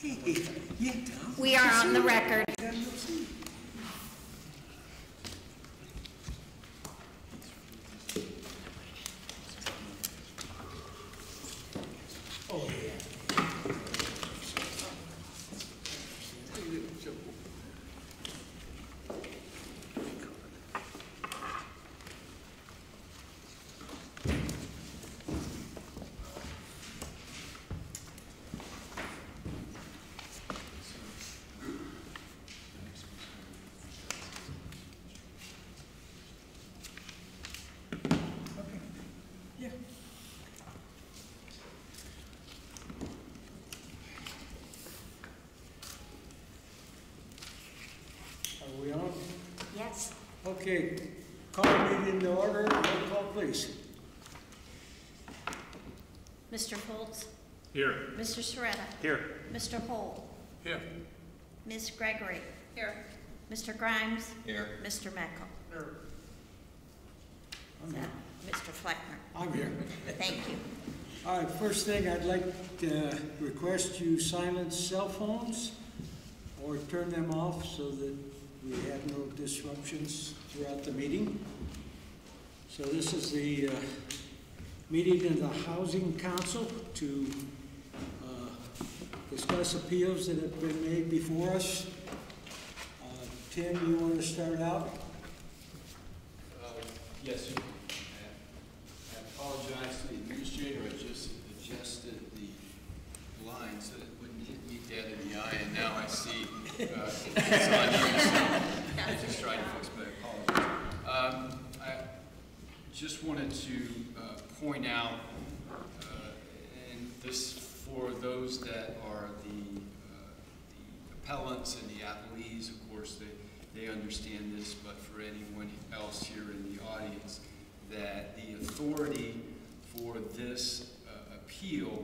We are on the record. Are we on? Yes. Okay, call meeting to order. Roll call, please. Mr. Foltz? Here. Mr. Soretta? Here. Mr. Holt? Here. Ms. Gregory? Here. Mr. Grimes? Here. Mr. Meckel? Here. Is that Mr. Fleckner? I'm here. Thank you. All right, first thing I'd like to request you silence cell phones or turn them off so that we have no disruptions throughout the meeting. So this is the meeting of the Housing Council to discuss appeals that have been made before us. Tim, you want to start out? Yes, sir. I apologize to the administrator. I just adjusted the line so that it wouldn't hit me dead in the eye, and now I see it's on here. So I just tried to fix, but I apologize. I just wanted to point out, and this for those that are the appellants and the appellees, of course, they understand this, but for anyone else here in the audience, that the authority for this appeal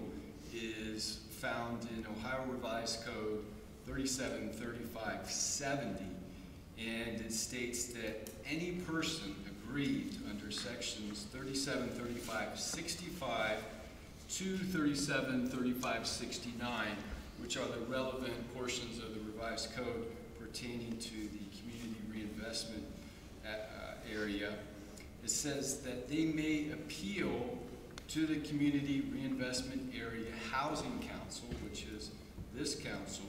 is found in Ohio Revised Code 373570, and it states that any person aggrieved under sections 373565 to 373569, which are the relevant portions of the revised code pertaining to the community reinvestment area. It says that they may appeal to the Community Reinvestment Area Housing Council, which is this council,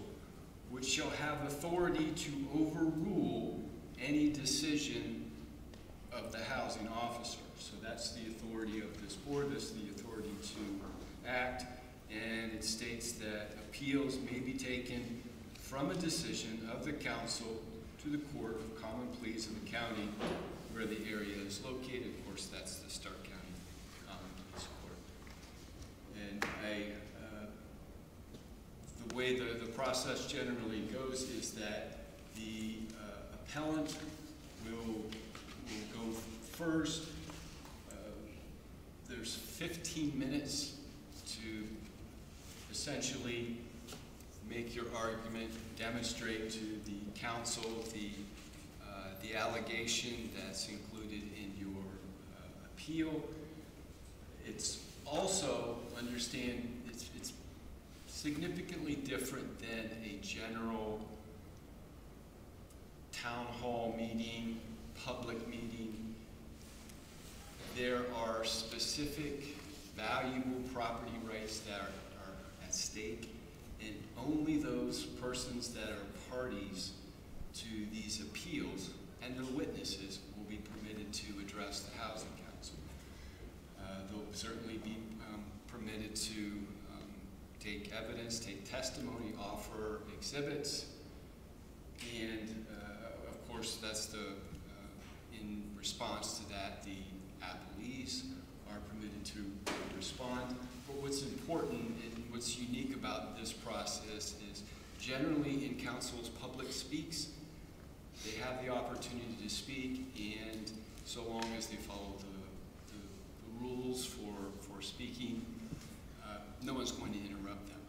which shall have authority to overrule any decision of the housing officer. So that's the authority of this board, that's the authority to act, and it states that appeals may be taken from a decision of the council to the Court of Common Pleas in the county where the area is located. Of course, that's the Stark County Common Pleas Court. And the way the process generally goes is that the appellant will go first. There's 15 minutes to essentially make your argument, demonstrate to the council the allegation that's included in your appeal. It's also, understand, it's significantly different than a general town hall meeting, public meeting. There are specific valuable property rights that are at stake, and only those persons that are parties to these appeals and their witnesses will be permitted to address the Housing Council. They'll certainly be permitted to take evidence, take testimony, offer exhibits, and of course that's in response to that, the appellees are permitted to respond. But what's important and what's unique about this process is generally in council's public speaks, they have the opportunity to speak, and so long as they follow the rules for speaking, no one's going to interrupt them.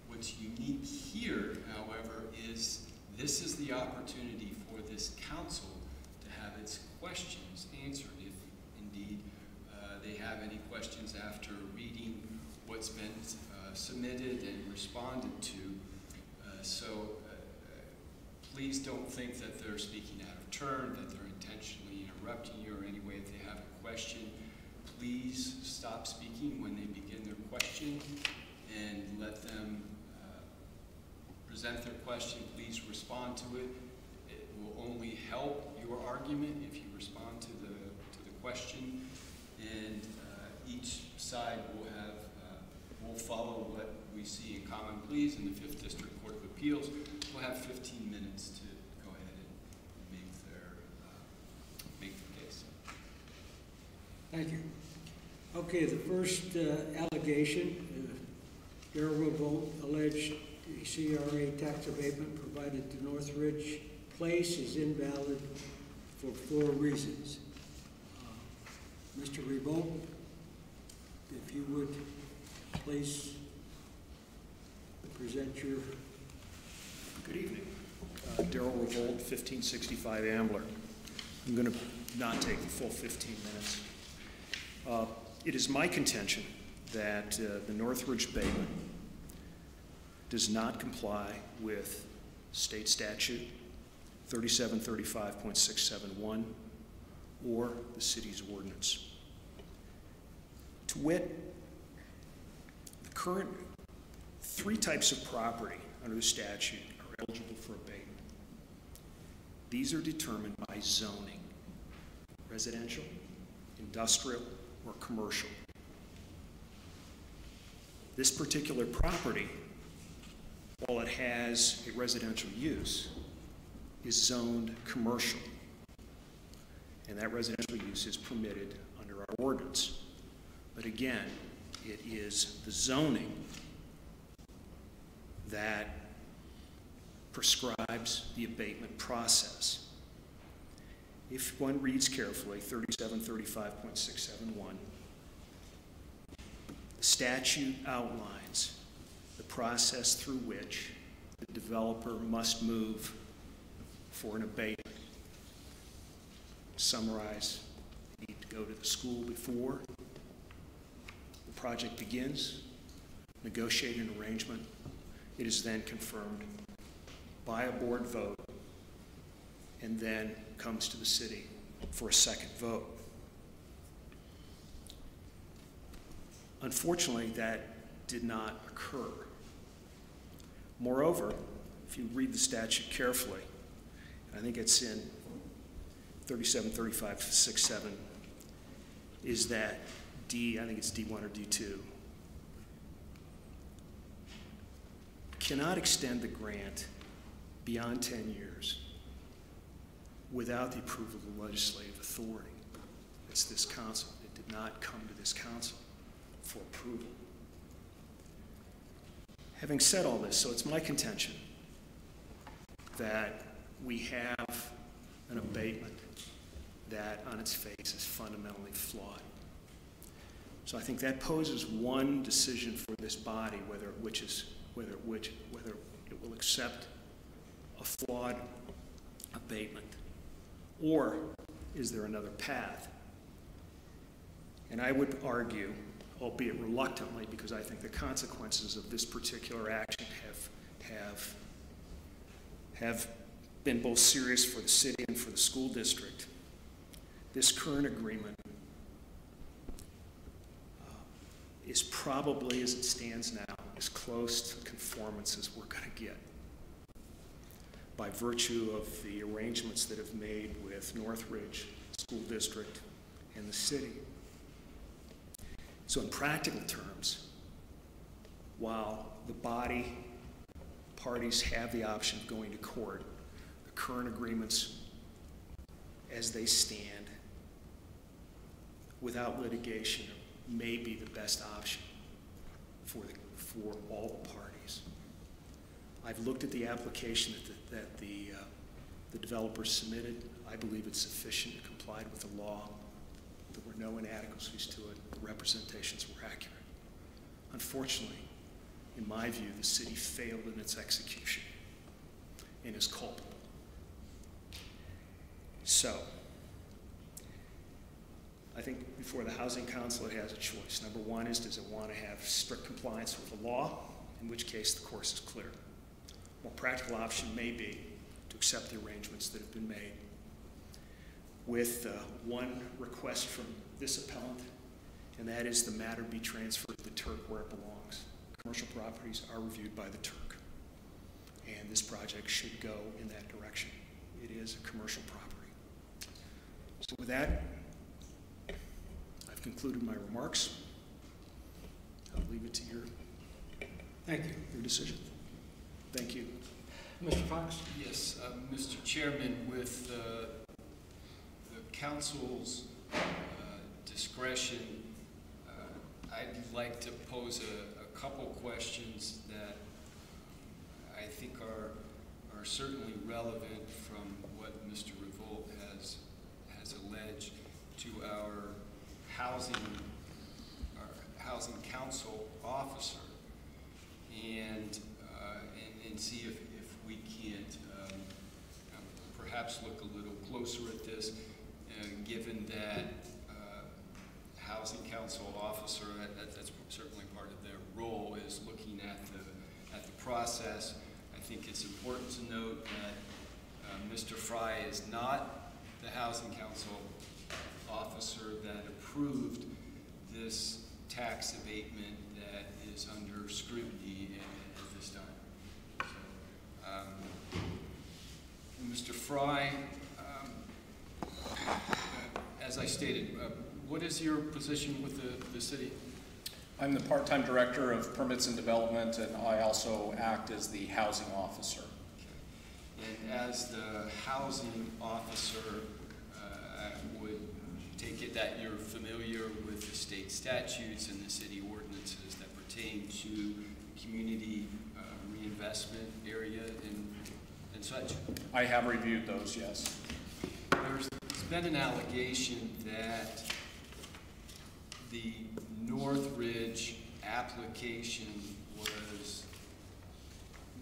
What's unique here, however, is this is the opportunity for this council to have its questions answered, if indeed they have any questions after reading what's been submitted and responded to. So please don't think that they're speaking out of turn, that they're intentionally interrupting you or any way. If they have a question, please stop speaking when they begin their question and let them present their question. Please respond to it. It will only help your argument if you respond to the question, and each side will follow what we see in common pleas in the 5th District Court of Appeals. We'll have 15 minutes to go ahead and make their case. Thank you. Okay, the first allegation, Darrell Revolt alleged the CRA tax abatement provided to Northridge Place is invalid for 4 reasons. Mr. Revolt, if you would please present your... Good evening. Darrell Revolt, 1565 Ambler. I'm going to not take the full 15 minutes. It is my contention that the Northridge abatement does not comply with state statute 3735.671 or the city's ordinance. To wit, the current 3 types of property under the statute are eligible for abatement. These are determined by zoning: residential, industrial, or commercial. This particular property, while it has a residential use, is zoned commercial, and that residential use is permitted under our ordinance. But again, it is the zoning that prescribes the abatement process. If one reads carefully 3735.671, the statute outlines the process through which the developer must move for an abatement. To summarize, you need to go to the school before the project begins, negotiate an arrangement. It is then confirmed by a board vote and then comes to the city for a second vote. Unfortunately, that did not occur. Moreover, if you read the statute carefully, I think it's in 3735.67, is that D, I think it's D1 or D2, cannot extend the grant beyond 10 years without the approval of the legislative authority. It's this council. It did not come to this council for approval. Having said all this, so it's my contention that we have an abatement that on its face is fundamentally flawed. So I think that poses one decision for this body, whether it will accept a flawed abatement, or is there another path? And I would argue, albeit reluctantly, because I think the consequences of this particular action have been both serious for the city and for the school district. This current agreement is probably, as it stands now, as close to conformance as we're going to get, by virtue of the arrangements that have made with Northridge School District and the city. So in practical terms, while the body parties have the option of going to court, the current agreements as they stand without litigation may be the best option for all parties. I've looked at the application that the developers submitted. I believe it's sufficient. It complied with the law. There were no inadequacies to it. The representations were accurate. Unfortunately, in my view, the city failed in its execution and is culpable. So, I think before the Housing Council, it has a choice. Number one is, does it want to have strict compliance with the law, in which case the course is clear. more practical option may be to accept the arrangements that have been made, with one request from this appellant, and that is the matter be transferred to the Turk where it belongs. Commercial properties are reviewed by the Turk, and this project should go in that direction. It is a commercial property. So with that, I've concluded my remarks. I'll leave it to Thank you. your decision. Thank you. Mr. Fox? Yes, Mr. Chairman, with the council's discretion, I'd like to pose a couple questions that I think are certainly relevant from what Mr. Revolt has alleged to our housing council officer, and see if we can't perhaps look a little closer at this, given that housing council officer, that's certainly part of their role, is looking at the process. I think it's important to note that Mr. Fry is not the housing council officer that approved this tax abatement that is under scrutiny at this time. So, Mr. Fry, as I stated, what is your position with the city? I'm the part-time director of permits and development, and I also act as the housing officer. And as the housing officer, I would take it that you're familiar with the state statutes and the city ordinances that pertain to community reinvestment area and such. I have reviewed those, yes. There's been an allegation that the Northridge application was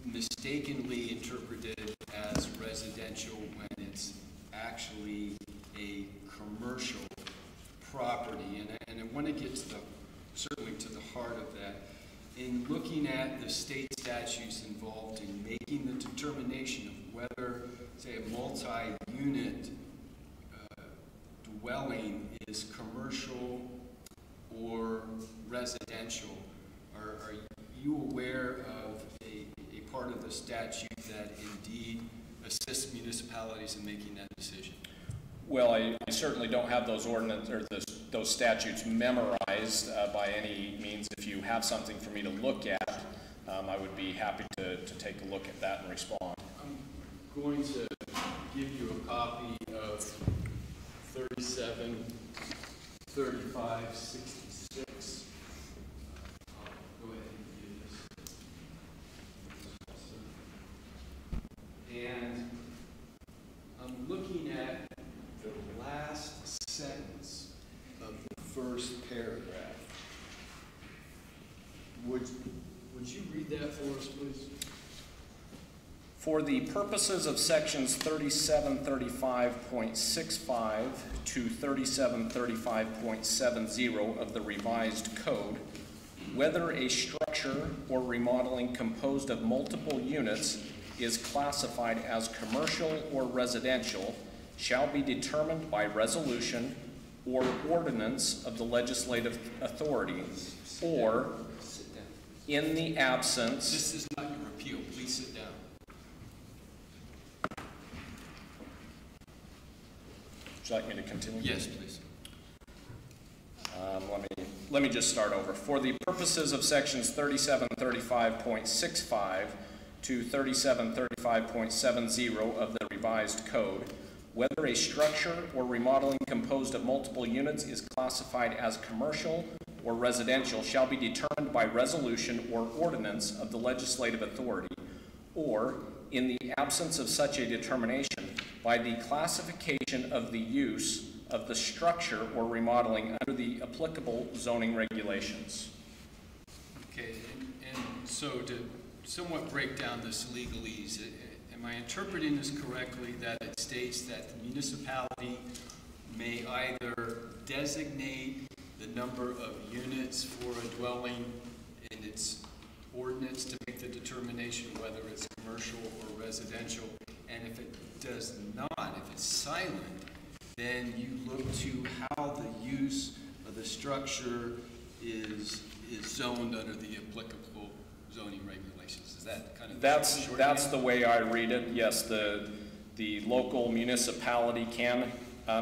mistakenly interpreted as residential when it's actually a commercial property. And I want to get to certainly to the heart of that. In looking at the state statutes involved in making the determination of whether, say, a multi-unit dwelling is commercial or residential, are you aware of a part of the statute that indeed assists municipalities in making that decision? Well, I certainly don't have those ordinances or those statutes memorized by any means. If you have something for me to look at, I would be happy to take a look at that and respond. I'm going to give you a copy of 373566. I'll go ahead and give this. And I'm looking at the last sentence of the first paragraph. Would you read that for us, please? For the purposes of sections 3735.65 to 3735.70 of the revised code, whether a structure or remodeling composed of multiple units is classified as commercial or residential shall be determined by resolution or ordinance of the legislative authority, or in the absence... This is not your appeal. Please sit down. Would you like me to continue? Yes, please. Let me just start over. For the purposes of sections 3735.65 to 3735.70 of the revised code, whether a structure or remodeling composed of multiple units is classified as commercial or residential shall be determined by resolution or ordinance of the legislative authority, or, in the absence of such a determination, by the classification of the use of the structure or remodeling under the applicable zoning regulations. Okay, and so to somewhat break down this legalese, am I interpreting this correctly that it states that the municipality may either designate the number of units for a dwelling in its ordinance to make the determination whether it's commercial commercial or residential. And if it does not, if it's silent, then you look to how the use of the structure is zoned under the applicable zoning regulations. Is that kind of That's the way I read it. Yes, the local municipality can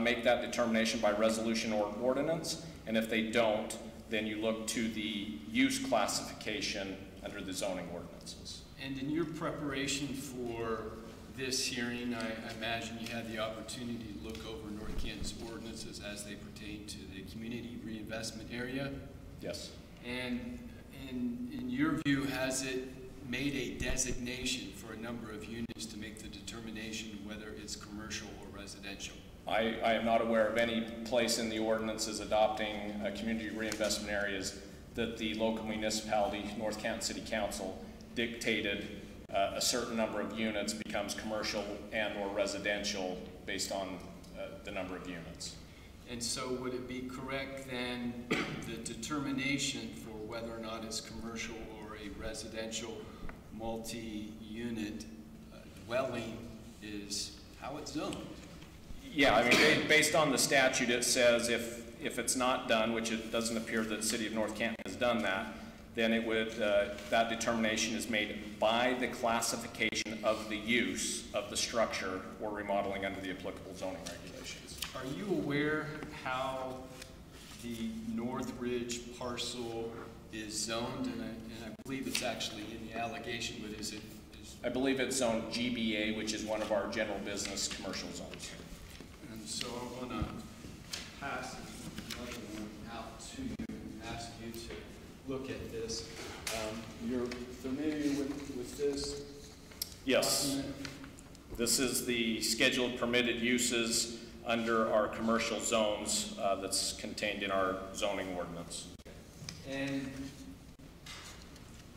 make that determination by resolution or ordinance, and if they don't, then you look to the use classification under the zoning ordinances. And in your preparation for this hearing, I imagine you had the opportunity to look over North Canton's ordinances as they pertain to the community reinvestment area. Yes. And in your view, has it made a designation for a number of units to make the determination whether it's commercial or residential? I am not aware of any place in the ordinances adopting community reinvestment areas that the local municipality, North Canton City Council, dictated a certain number of units becomes commercial and or residential based on the number of units. And so would it be correct then the determination for whether or not it's commercial or a residential multi-unit dwelling is how it's zoned? Yeah, I mean, based on the statute, it says if it's not done, which it doesn't appear that the city of North Canton has done that, then it would, that determination is made by the classification of the use of the structure or remodeling under the applicable zoning regulations. Are you aware how the North Ridge parcel is zoned? And I believe it's actually in the allegation, but is it? I believe it's zoned GBA, which is one of our general business commercial zones. And so I'm going to pass another one out to you and ask you to look at this. You're familiar with this? Yes. Document? This is the scheduled permitted uses under our commercial zones that's contained in our zoning ordinance. And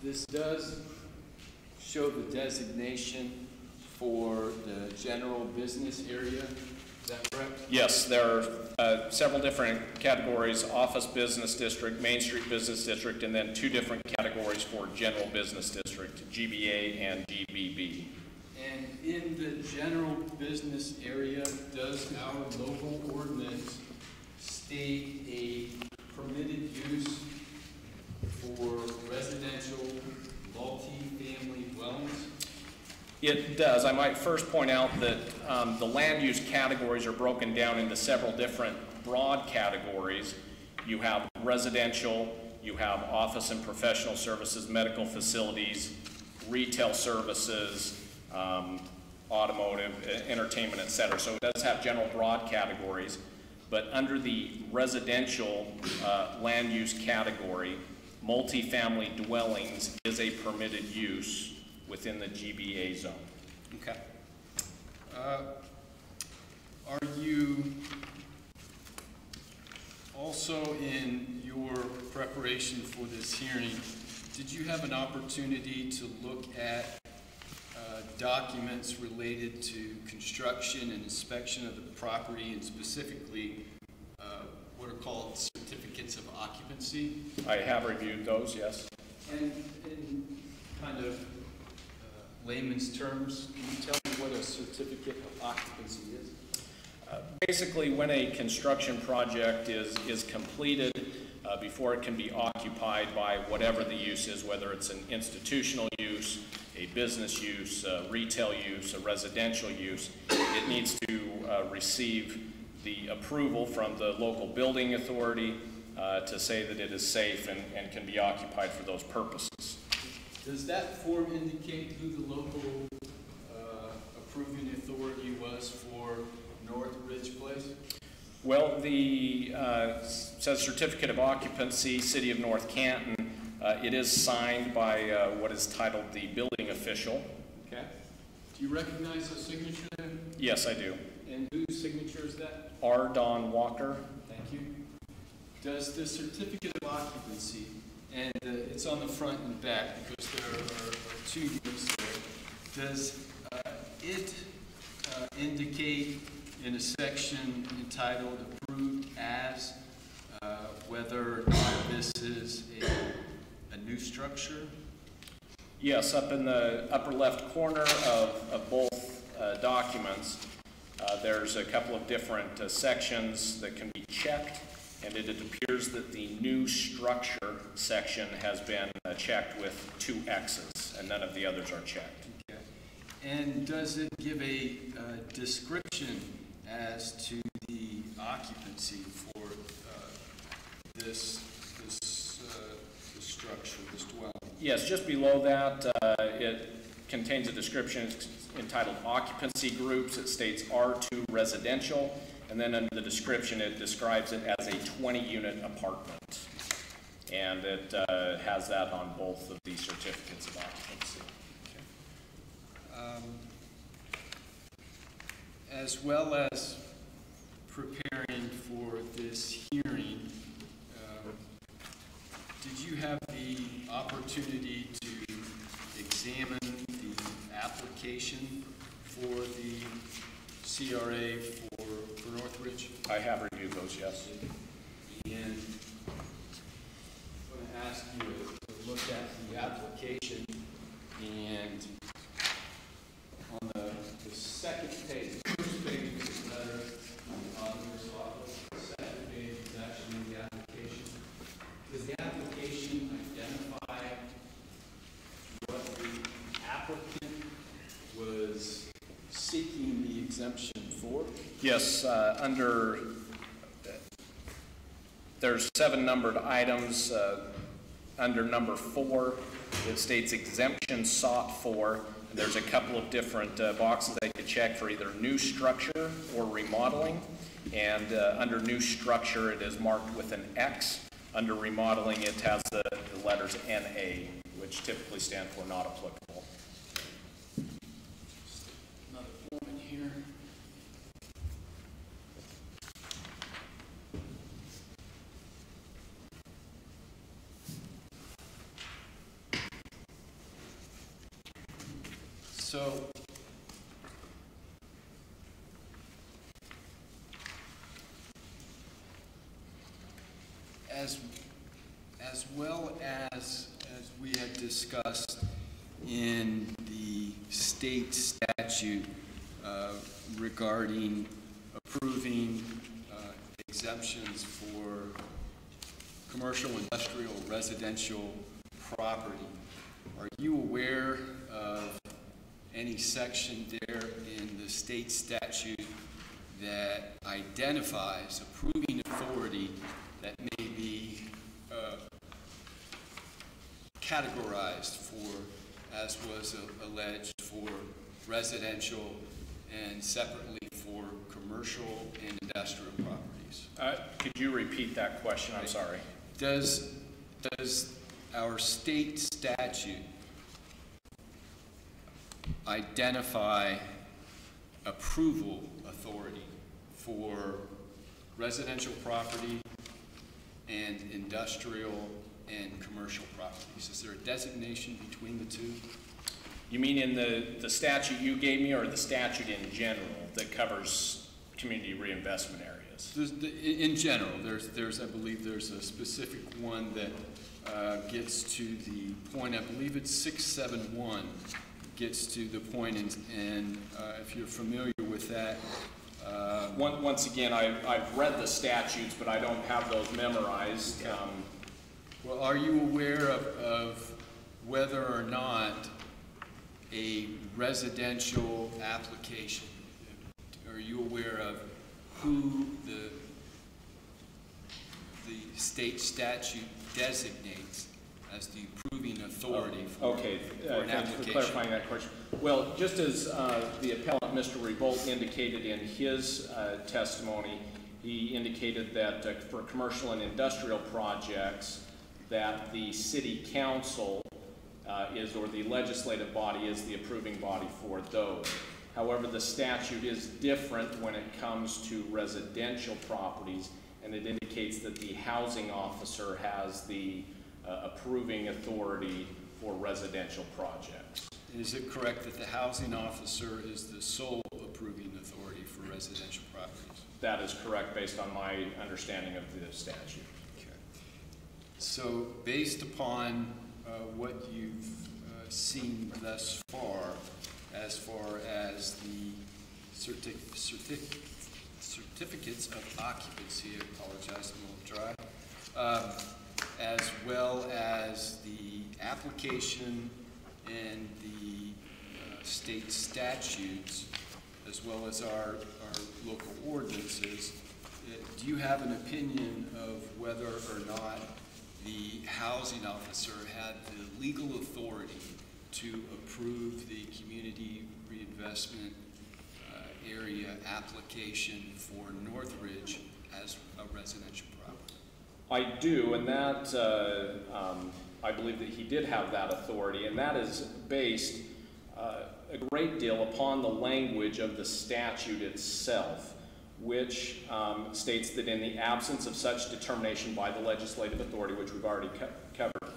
this does show the designation for the general business area. Is that correct? Yes, there are several different categories: office business district, Main Street business district, and then two different categories for general business district, GBA and GBB. And in the general business area, does our local ordinance state a permitted use for residential multi-family dwellings? It does. I might first point out that the land use categories are broken down into several different broad categories. You have residential, you have office and professional services, medical facilities, retail services, automotive, entertainment, etc. So it does have general broad categories, but under the residential land use category, multifamily dwellings is a permitted use within the GBA zone. Okay. Are you also, in your preparation for this hearing, did you have an opportunity to look at documents related to construction and inspection of the property, and specifically what are called certificates of occupancy? I have reviewed those, yes. And in kind of layman's terms, can you tell me what a certificate of occupancy is? Basically, when a construction project is completed, before it can be occupied by whatever the use is, whether it's an institutional use, a business use, a retail use, a residential use, it needs to receive the approval from the local building authority to say that it is safe and can be occupied for those purposes. Does that form indicate who the local approving authority was for North Ridge Place? Well, the says certificate of occupancy, City of North Canton. It is signed by what is titled the building official. Okay. Do you recognize the signature there? Yes, I do. And whose signature is that? R. Don Walker. Thank you. Does the certificate of occupancy, and it's on the front and back because there are two units there, does it indicate in a section entitled approved as whether or not this is a new structure? Yes, up in the upper left corner of both documents, there's a couple of different sections that can be checked, and it appears that the new structure section has been checked with 2 X's, and none of the others are checked. Okay. And does it give a description as to the occupancy for this structure, this dwelling? Yes, just below that, it contains a description entitled Occupancy Groups. It states R2 residential, and then under the description it describes it as a 20-unit apartment. And it has that on both of these certificates of occupancy. As well as preparing for this hearing, did you have the opportunity to examine the application for the CRA for Northridge? I have reviewed those, yes. And I'm going to ask you to look at the application, and on the second page, the first page is a letter on the auditor's office. The second page is actually the application. Does the application identify what the applicant was seeking the exemption for? Yes, there's 7 numbered items. Under number 4, it states exemption sought for. And there's a couple of different boxes they could check for either new structure or remodeling. And under new structure, it is marked with an X. Under remodeling, it has the letters NA, which typically stand for not applicable. Another form in here. So, as well as we had discussed in the state statute regarding approving exemptions for commercial, industrial, residential property, are you aware of any section there in the state statute that identifies approving authority that may be categorized for, as was alleged, for residential and separately for commercial and industrial properties? Could you repeat that question? I'm sorry. Does our state statute identify approval authority for residential property and industrial and commercial properties? Is there a designation between the two? You mean in the statute you gave me, or the statute in general that covers community reinvestment areas? In general, there's I believe there's a specific one that gets to the point. I believe it's 671 gets to the point, and if you're familiar with that. Once again, I've read the statutes, but I don't have those memorized. Well, are you aware of whether or not a residential application, are you aware of who the state statute designates as the approving authority for an application? Thanks for clarifying that question. Well, just as the appellant, Mr. Revolt, indicated in his testimony, he indicated that for commercial and industrial projects, that the city council or the legislative body is the approving body for those. However, the statute is different when it comes to residential properties, and it indicates that the housing officer has the approving authority for residential projects. Is it correct that the housing officer is the sole approving authority for residential properties? That is correct based on my understanding of the statute. Okay. So based upon what you've seen thus far as the certificates of occupancy, I apologize, I'm a little dry, as well as the application and the state statutes, as well as our local ordinances. Do you have an opinion of whether or not the housing officer had the legal authority to approve the community reinvestment area application for Northridge as a residential property? I do, and that, I believe that he did have that authority, and that is based a great deal upon the language of the statute itself, which states that in the absence of such determination by the legislative authority, which we've already covered,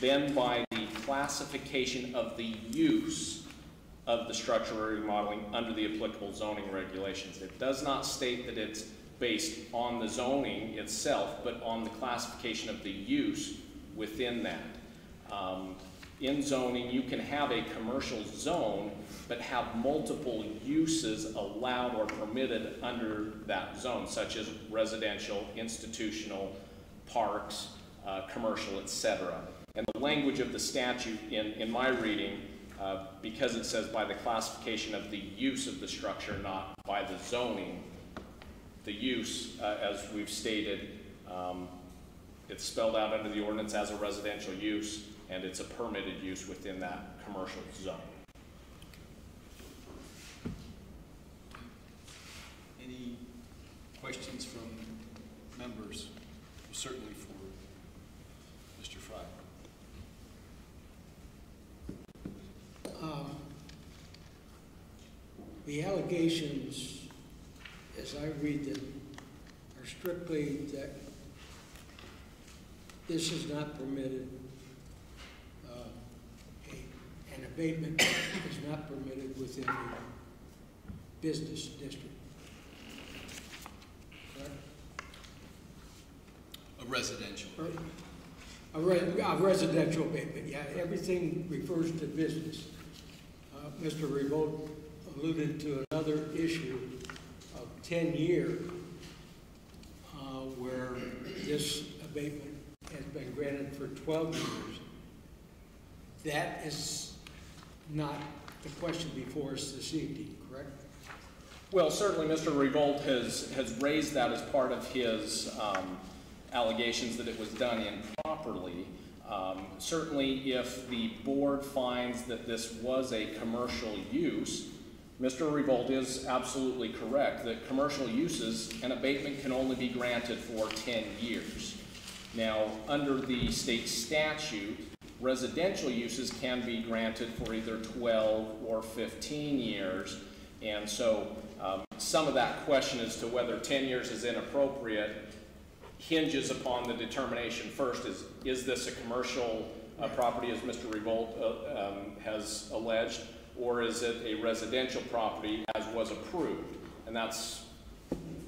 then by the classification of the use of the structural remodeling under the applicable zoning regulations. It does not state that it's based on the zoning itself, but on the classification of the use within that. In zoning, you can have a commercial zone, but have multiple uses allowed or permitted under that zone, such as residential, institutional, parks, commercial, etc. And the language of the statute in my reading, because it says by the classification of the use of the structure, not by the zoning, the use, as we've stated, it's spelled out under the ordinance as a residential use, and it's a permitted use within that commercial zone. Any questions from members? Certainly for Mr. Fry. The allegations, as I read them, are strictly that this is not permitted, an abatement is not permitted within a business district. Correct? A residential. A residential abatement, yeah. Everything refers to business. Mr. Revolt alluded to another issue of 10-year, where this abatement has been granted for 12 years. That is not the question before us this evening, correct? Well, certainly Mr. Revolt has raised that as part of his allegations that it was done improperly. Certainly if the board finds that this was a commercial use, Mr. Revolt is absolutely correct that commercial uses, an abatement can only be granted for 10 years. Now, under the state statute, residential uses can be granted for either 12 or 15 years. And so some of that question as to whether 10 years is inappropriate hinges upon the determination first, is this a commercial property as Mr. Revolt has alleged, or is it a residential property as was approved? And that's,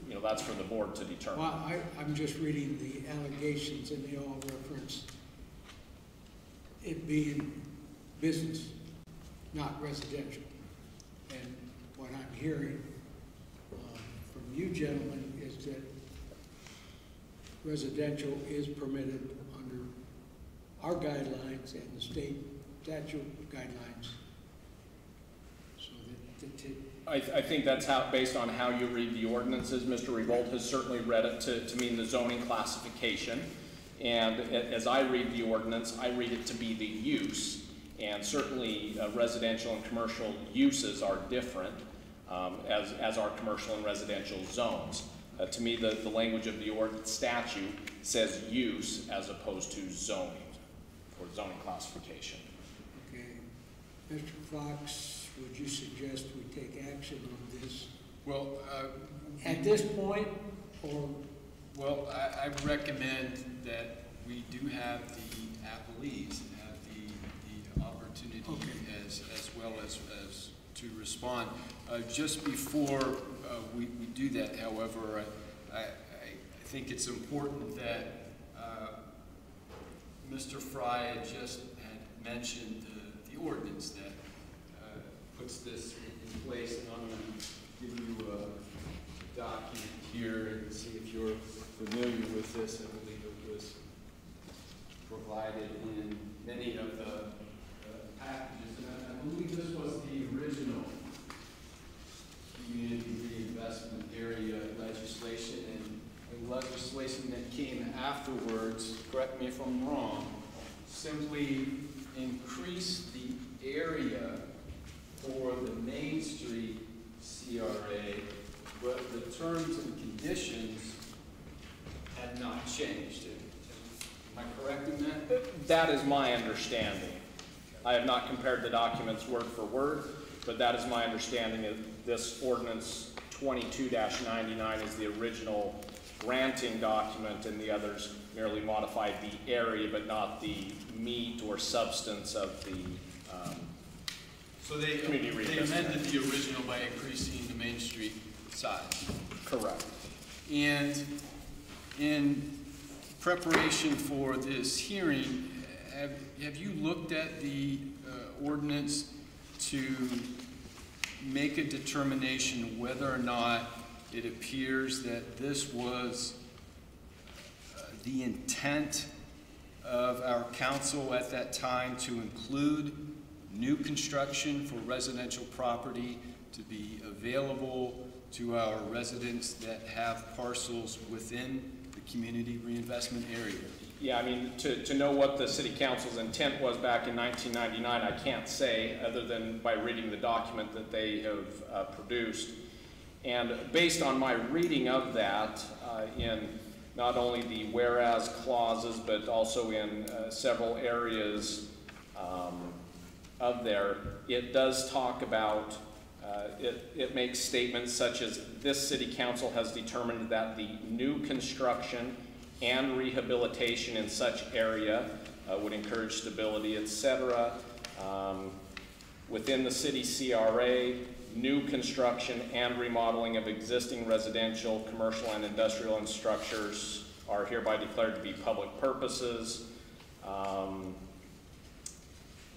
you know, that's for the board to determine. Well, I'm just reading the allegations, and they all reference it being business, not residential. And what I'm hearing from you gentlemen is that residential is permitted under our guidelines and the state statute guidelines. So that I think that's how, based on how you read the ordinances. Mr. Revolt has certainly read it to mean the zoning classification. And as I read the ordinance, I read it to be the use. And certainly residential and commercial uses are different, as are commercial and residential zones. To me, the language of the ordinance statute says use as opposed to zoning, or zoning classification. okay. Mr. Fox, would you suggest we take action on this? Well, at this point, or? Well, I recommend that we do have the appellees and have the opportunity as well as to respond. Just before we do that, however, I think it's important that Mr. Fry had mentioned the ordinance that puts this in place, and I'm going to give you a document here and see if you're familiar with this. I believe it was provided in many of the packages, and I believe this was the original community reinvestment area legislation, and legislation that came afterwards, correct me if I'm wrong, simply increased the area for the Main Street CRA, but the terms and conditions had not changed. Am I correct in that? That is my understanding. I have not compared the documents word for word, but that is my understanding of this ordinance 22-99 is the original granting document, and the others merely modified the area but not the meat or substance of the So they amended the original by increasing the Main Street size. Correct. And in preparation for this hearing, have you looked at the ordinance to make a determination whether or not it appears that this was the intent of our council at that time to include new construction for residential property to be available to our residents that have parcels within the community reinvestment area? Yeah, I mean, to know what the city council's intent was back in 1999, I can't say, other than by reading the document that they have produced. And based on my reading of that, in not only the whereas clauses, but also in several areas of there, it does talk about, it makes statements such as, this city council has determined that the new construction and rehabilitation in such area would encourage stability, etc. Within the city CRA, new construction and remodeling of existing residential, commercial, and industrial structures are hereby declared to be public purposes.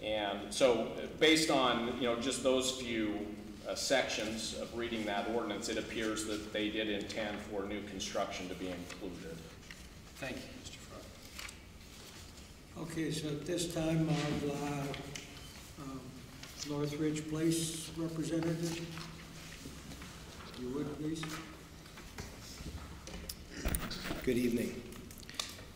And so based on just those few sections of reading that ordinance, it appears that they did intend for new construction to be included. Thank you, Mr. Fry. Okay, so at this time, I'll allow Northridge Place representative. If you would, please. Good evening.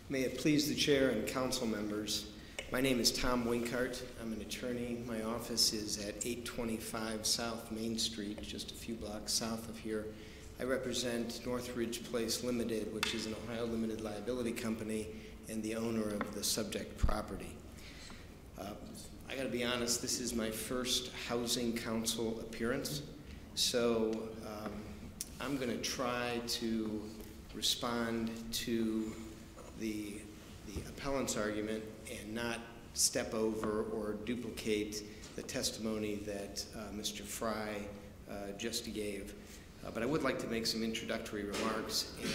May it please the chair and council members, my name is Tom Winkart. I'm an attorney. My office is at 825 South Main Street, just a few blocks south of here. I represent Northridge Place Limited, which is an Ohio limited liability company and the owner of the subject property. I gotta be honest, this is my first Housing Council appearance, so I'm gonna try to respond to the appellant's argument and not step over or duplicate the testimony that Mr. Fry just gave. But I would like to make some introductory remarks, and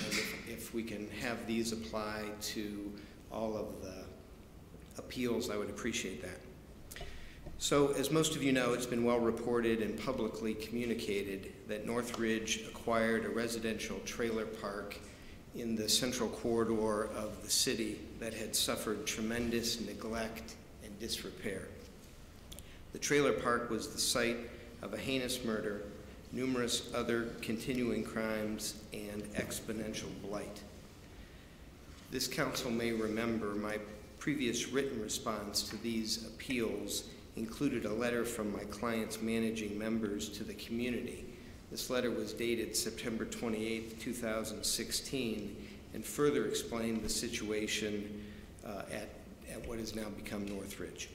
if we can have these apply to all of the appeals, I would appreciate that. So, as most of you know, it's been well reported and publicly communicated that Northridge acquired a residential trailer park in the central corridor of the city that had suffered tremendous neglect and disrepair. The trailer park was the site of a heinous murder, numerous other continuing crimes, and exponential blight. This council may remember my previous written response to these appeals included a letter from my client's managing members to the community. This letter was dated September 28, 2016, and further explained the situation at what has now become Northridge.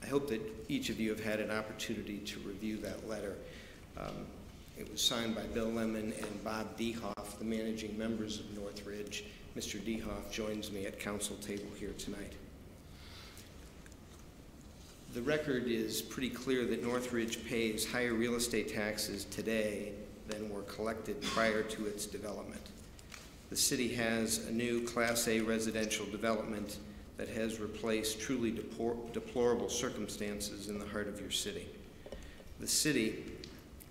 I hope that each of you have had an opportunity to review that letter. It was signed by Bill Lemon and Bob Dehoff, the managing members of Northridge. Mr. Dehoff joins me at council table here tonight. The record is pretty clear that Northridge pays higher real estate taxes today than were collected prior to its development. The city has a new Class A residential development that has replaced truly deplorable circumstances in the heart of your city. The city,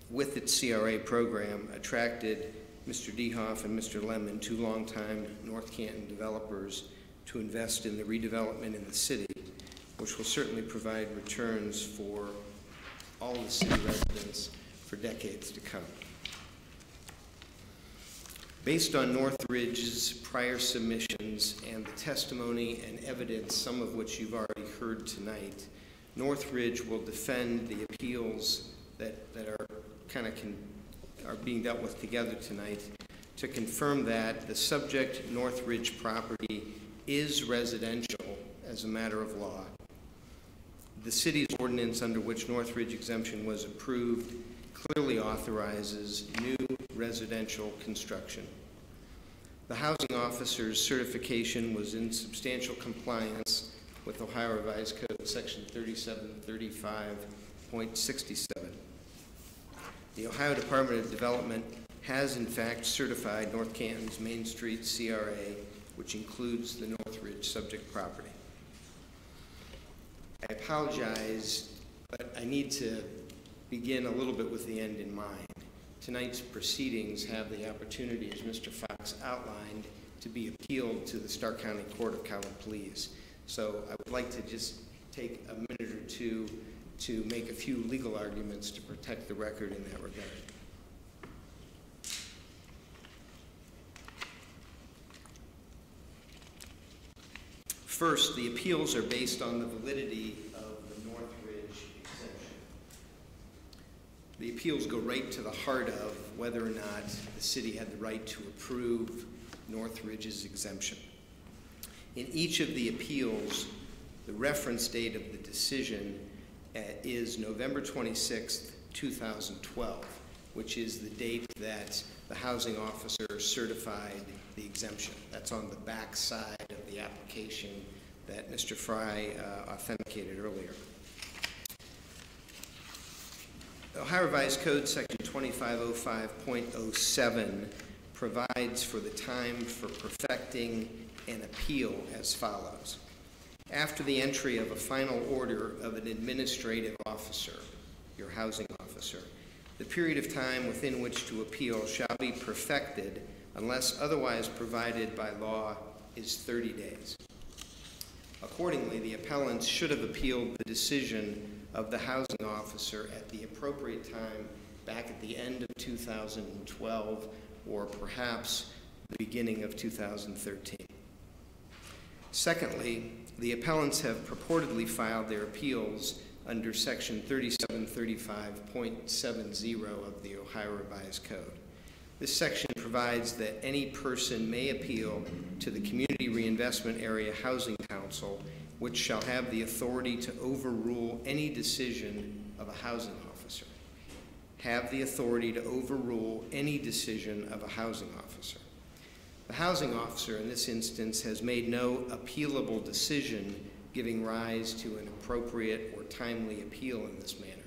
with its CRA program, attracted Mr. Dehoff and Mr. Lemon, two longtime North Canton developers, to invest in the redevelopment in the city, which will certainly provide returns for all the city residents for decades to come. Based on Northridge's prior submissions and the testimony and evidence, some of which you've already heard tonight, Northridge will defend the appeals that are are being dealt with together tonight to confirm that the subject Northridge property is residential as a matter of law. The city's ordinance under which Northridge exemption was approved clearly authorizes new residential construction. The housing officer's certification was in substantial compliance with Ohio Revised Code section 3735.67. The Ohio Department of Development has in fact certified North Canton's Main Street CRA, which includes the Northridge subject property. I apologize, but I need to begin a little bit with the end in mind. Tonight's proceedings have the opportunity, as Mr. Fox outlined, to be appealed to the Stark County Court of Common Pleas. So I would like to just take a minute or two to make a few legal arguments to protect the record in that regard. First, the appeals are based on the validity of the Northridge exemption. The appeals go right to the heart of whether or not the city had the right to approve Northridge's exemption. In each of the appeals, the reference date of the decision is November 26th, 2012, which is the date that the housing officer certified the exemption. That's on the back side of the application that Mr. Fry authenticated earlier. The Ohio Revised Code section 2505.07 provides for the time for perfecting an appeal as follows. After the entry of a final order of an administrative officer, your housing officer, the period of time within which to appeal shall be perfected unless otherwise provided by law is 30 days. Accordingly, the appellants should have appealed the decision of the housing officer at the appropriate time back at the end of 2012 or perhaps the beginning of 2013. Secondly, the appellants have purportedly filed their appeals under section 3735.70 of the Ohio Revised Code. This section provides that any person may appeal to the Community Reinvestment Area Housing Council, which shall have the authority to overrule any decision of a housing officer. Have the authority to overrule any decision of a housing officer. The housing officer in this instance has made no appealable decision giving rise to an appropriate or timely appeal in this manner.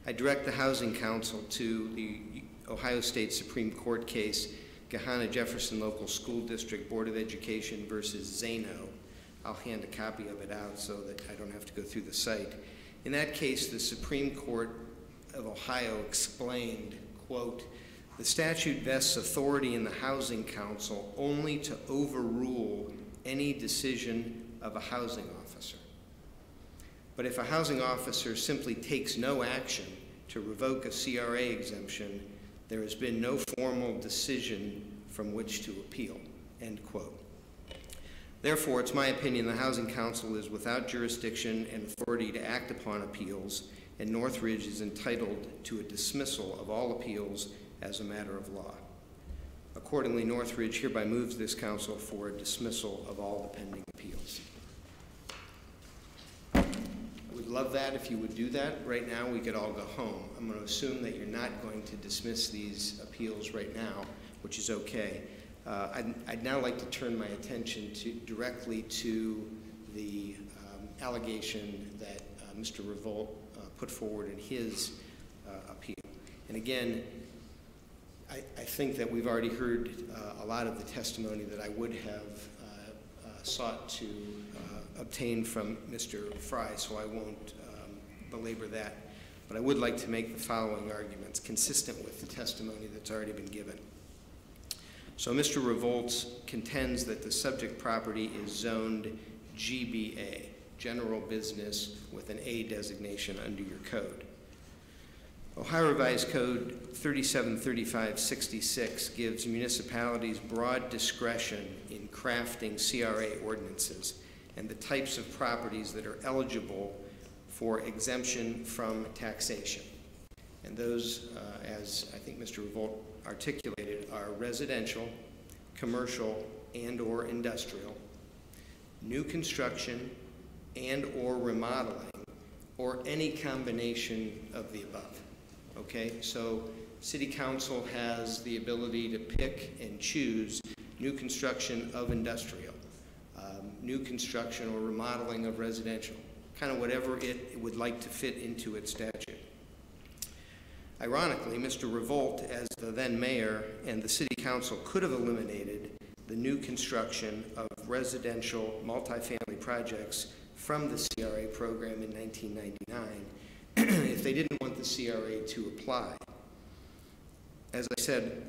I direct the Housing Council to the Ohio State Supreme Court case, Gahanna Jefferson Local School District Board of Education versus Zano. I'll hand a copy of it out so that I don't have to go through the site. In that case, the Supreme Court of Ohio explained, quote, "The statute vests authority in the Housing Council only to overrule any decision of a housing officer. But if a housing officer simply takes no action to revoke a CRA exemption, there has been no formal decision from which to appeal," end quote. Therefore, it's my opinion the Housing Council is without jurisdiction and authority to act upon appeals, and Northridge is entitled to a dismissal of all appeals as a matter of law. Accordingly, Northridge hereby moves this council for a dismissal of all the pending appeals. I would love that if you would do that. Right now, we could all go home. I'm going to assume that you're not going to dismiss these appeals right now, which is okay. I'd now like to turn my attention directly to the allegation that Mr. Revolt put forward in his appeal. And again, I think that we've already heard a lot of the testimony that I would have sought to obtain from Mr. Fry, so I won't belabor that. But I would like to make the following arguments consistent with the testimony that's already been given. So Mr. Revolts contends that the subject property is zoned GBA, General Business, with an A designation under your code. Ohio Revised Code 373566 gives municipalities broad discretion in crafting CRA ordinances and the types of properties that are eligible for exemption from taxation. And those, as I think Mr. Revolt articulated, are residential, commercial, and/or industrial, new construction, and/or remodeling, or any combination of the above. Okay, so City Council has the ability to pick and choose new construction of industrial, new construction or remodeling of residential, kind of whatever it would like to fit into its statute. Ironically, Mr. Revolt, as the then mayor, and the City Council could have eliminated the new construction of residential multifamily projects from the CRA program in 1999 if they didn't want the CRA to apply. As I said,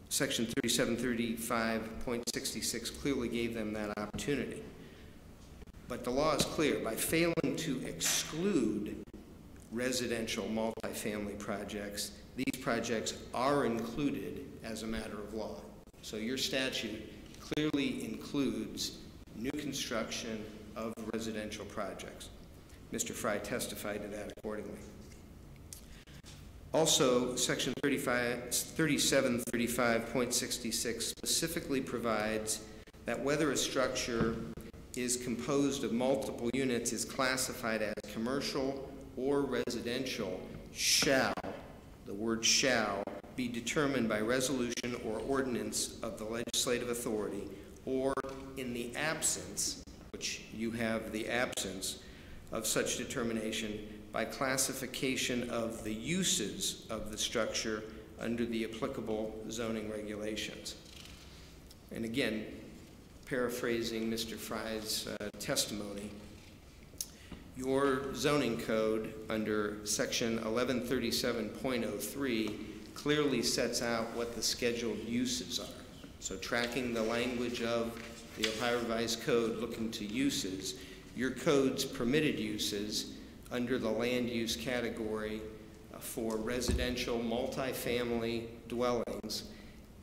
Section 3735.66 clearly gave them that opportunity. But the law is clear. By failing to exclude residential multifamily projects, these projects are included as a matter of law. So your statute clearly includes new construction of residential projects. Mr. Fry testified to that accordingly. Also, Section 3735.66 specifically provides that whether a structure is composed of multiple units is classified as commercial or residential shall, the word shall, be determined by resolution or ordinance of the legislative authority, or in the absence, which you have the absence of such determination, by classification of the uses of the structure under the applicable zoning regulations. And again, paraphrasing Mr. Fry's testimony, your zoning code under section 1137.03 clearly sets out what the scheduled uses are. So tracking the language of the Ohio Revised Code looking to uses, your code's permitted uses under the land use category for residential multifamily dwellings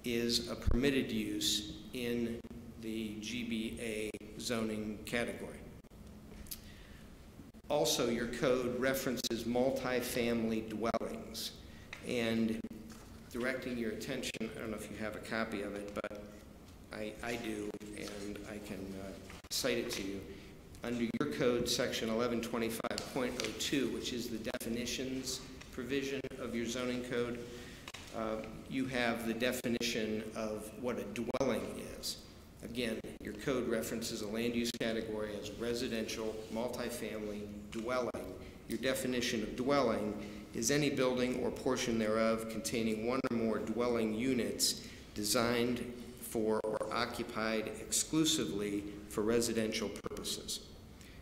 is a permitted use in the GBA zoning category. Also, your code references multifamily dwellings, and directing your attention, I don't know if you have a copy of it, but I do, and I can cite it to you. Under your code, section 1125.02, which is the definitions provision of your zoning code, you have the definition of what a dwelling is. Again, your code references a land use category as residential, multifamily, dwelling. Your definition of dwelling is any building or portion thereof containing one or more dwelling units designed for or occupied exclusively for residential purposes.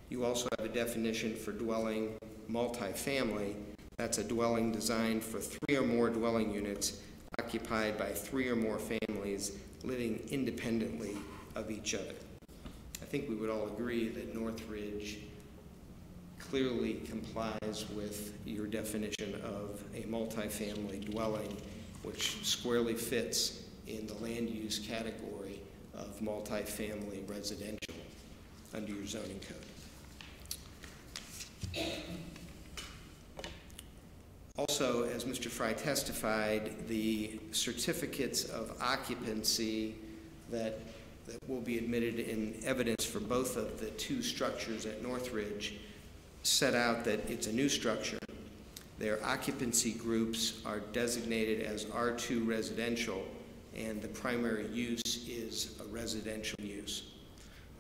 You also have a definition for dwelling multifamily. That's a dwelling designed for 3 or more dwelling units occupied by 3 or more families living independently of each other. I think we would all agree that Northridge clearly complies with your definition of a multifamily dwelling, which squarely fits in the land use category of multifamily residential under your zoning code. Also, as Mr. Fry testified, the certificates of occupancy that will be admitted in evidence for both of the 2 structures at Northridge set out that it's a new structure. Their occupancy groups are designated as R2 residential, and the primary use is a residential use.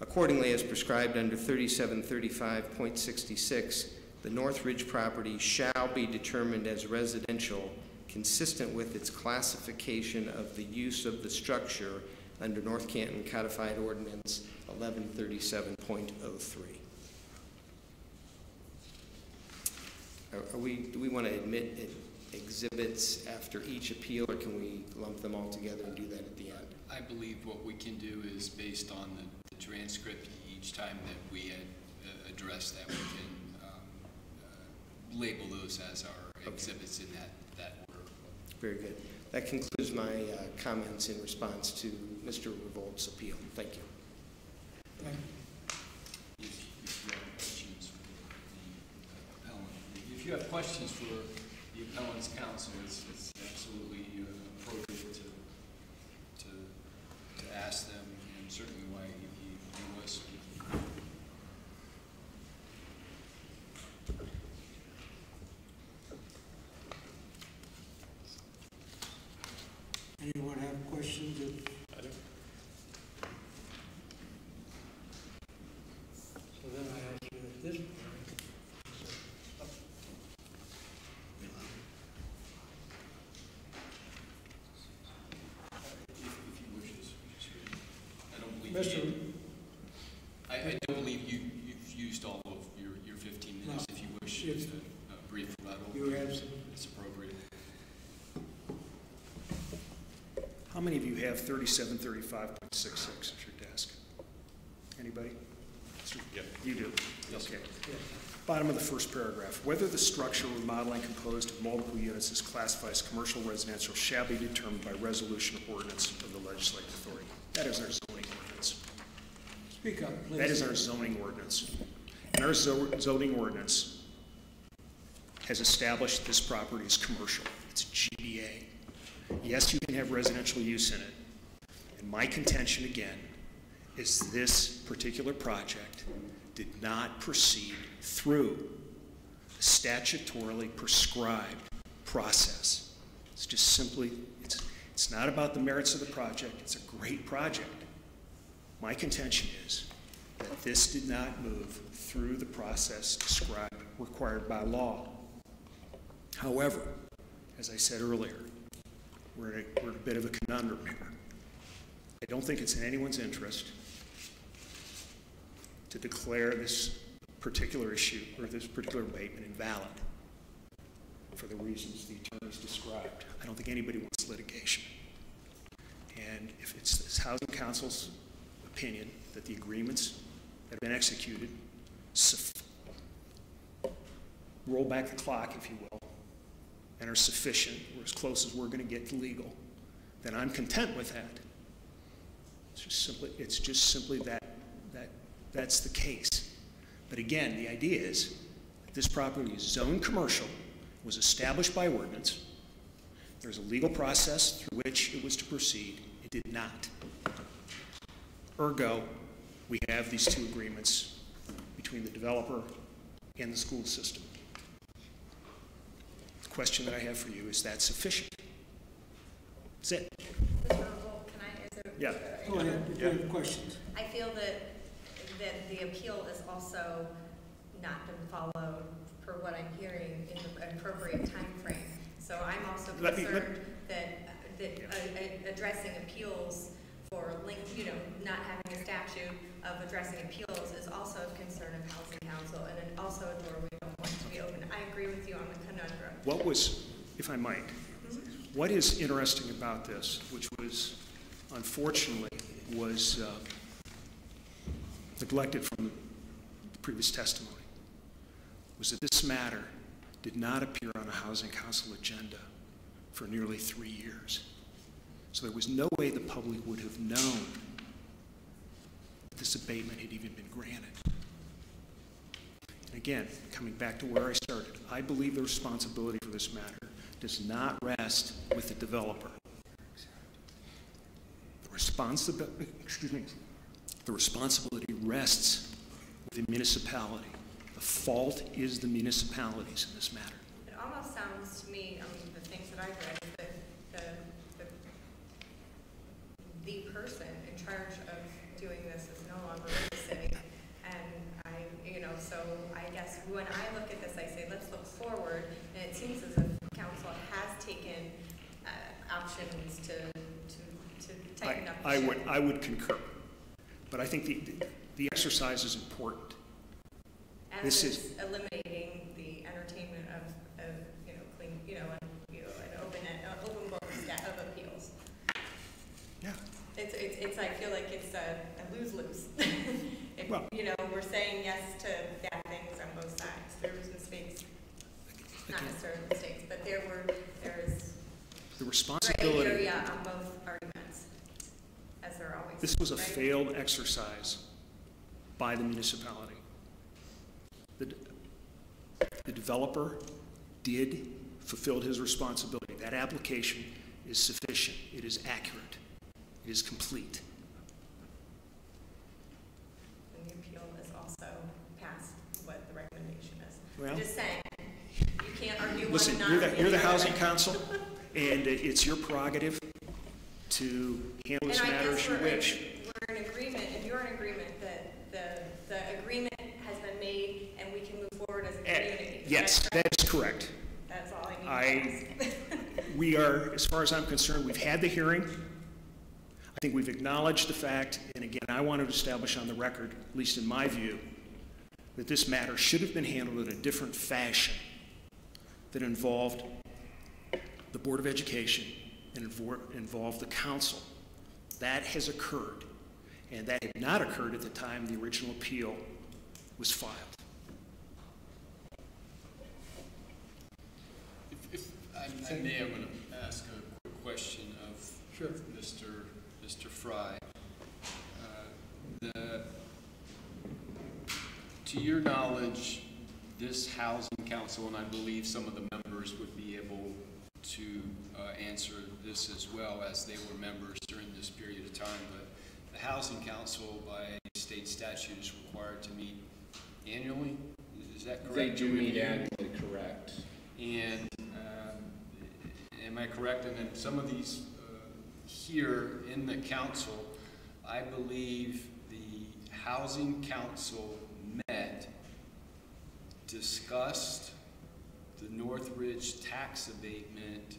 Accordingly, as prescribed under 3735.66, the Northridge property shall be determined as residential consistent with its classification of the use of the structure under North Canton Codified Ordinance 1137.03. Do we want to admit exhibits after each appeal, or can we lump them all together and do that at the end? I believe what we can do is, based on the transcript, each time that we address that, we can label those as our exhibits in that order. Very good. That concludes my comments in response to Mr. Revolt's appeal. Thank you. If you have questions for the appellant's counsel, it's absolutely appropriate to ask them, and certainly why he was speaking. Anyone have questions? I do. So then I ask you at this point. I don't believe you've used all of your 15 minutes. No. If you wish a brief rebuttal, You have some. it's appropriate. How many of you have 3735.66 at your desk? Anybody? Yep. You do? Yes, Okay. Yeah. Bottom of the first paragraph. Whether the structure or remodeling composed of multiple units is classified as commercial or residential shall be determined by resolution or ordinance of the legislative authority. That is our zoning ordinance. Speak up, please. That is our zoning ordinance. And our zoning ordinance has established this property as commercial. It's a GBA. Yes, you can have residential use in it. And my contention, again, is this particular project did not proceed through the statutorily prescribed process. It's just simply, it's not about the merits of the project. It's a great project. My contention is that this did not move through the process required by law. However, as I said earlier, we're in a bit of a conundrum here. I don't think it's in anyone's interest to declare this particular issue or this particular abatement invalid for the reasons the attorneys described. I don't think anybody wants litigation. And if it's this Housing Council's opinion that the agreements that have been executed roll back the clock, if you will, and are sufficient, or as close as we're going to get to legal, then I'm content with that. It's just simply that's the case. But again, the idea is that this property is zoned commercial, was established by ordinance. There's a legal process through which it was to proceed. It did not. Ergo, we have these two agreements between the developer and the school system. The question that I have for you, is that sufficient? That's it. Mr. Revolt, can I, is it? Yeah. Go ahead, if you have questions. I feel that the appeal has also not been followed, per what I'm hearing, in the appropriate time frame. So I'm also concerned that addressing appeals for not having a statute of addressing appeals is also a concern of Housing Council, and also a door we don't want to be open. I agree with you on the conundrum. What was, if I might, what is interesting about this, which was, unfortunately, was neglected from the previous testimony, was that this matter did not appear on a Housing Council agenda for nearly 3 years. So there was no way the public would have known that this abatement had even been granted. And again, coming back to where I started, I believe the responsibility for this matter does not rest with the developer. The responsibility rests with the municipality. The fault is the municipalities in this matter. It almost sounds to me, the things that I've read, that the person in charge of doing this is no longer in the city. And so I guess when I look at this, I say, let's look forward. And it seems as if council has taken options to tighten up the I ship. would concur. But I think the exercise is important. As This it's is eliminating the entertainment of clean, an open book of appeals. Yeah. It's I feel like it's a lose-lose. If, Well- we're saying yes to bad things on both sides. There was mistakes, not necessarily mistakes, but there is the gray responsibility. area on both arguments, as there always is. This was a right? failed exercise by the municipality. The developer fulfilled his responsibility. That application is sufficient. It is accurate. It is complete. And the appeal is also past what the recommendation is. Well- I'm just saying, you can't argue Listen, one you're and not the the housing other. council, and it's your prerogative to handle this And I matter guess as you wish. we're in agreement, if you're in agreement that the agreement has been made and we can move forward as a community. Yes, that is correct. That's all I need to ask. We are, as far as I'm concerned, we've had the hearing. I think we've acknowledged the fact, and again, I want to establish on the record, at least in my view, that this matter should have been handled in a different fashion that involved the Board of Education and involved the council. That has occurred, and that had not occurred at the time the original appeal was filed. If I may, I'm going to ask a quick question of Sure. Mr. Fry. To your knowledge, this housing council, and I believe some of the members would be able to answer this as well, as they were members during this period of time, but the housing council by state statute is required to meet annually. Is that correct? They do meet annually, correct. And am I correct? And then some of these here in the council, I believe the housing council met, discussed the Northridge tax abatement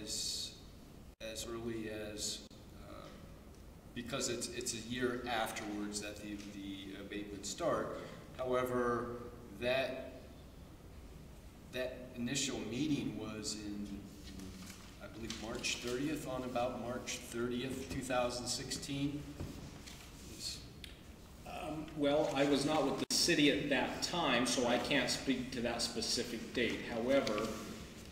as early as, because it's a year afterwards that the abatements start. However, that initial meeting was in, I believe, March 30th, on about March 30th, 2016. Well, I was not with the city at that time, so I can't speak to that specific date. However,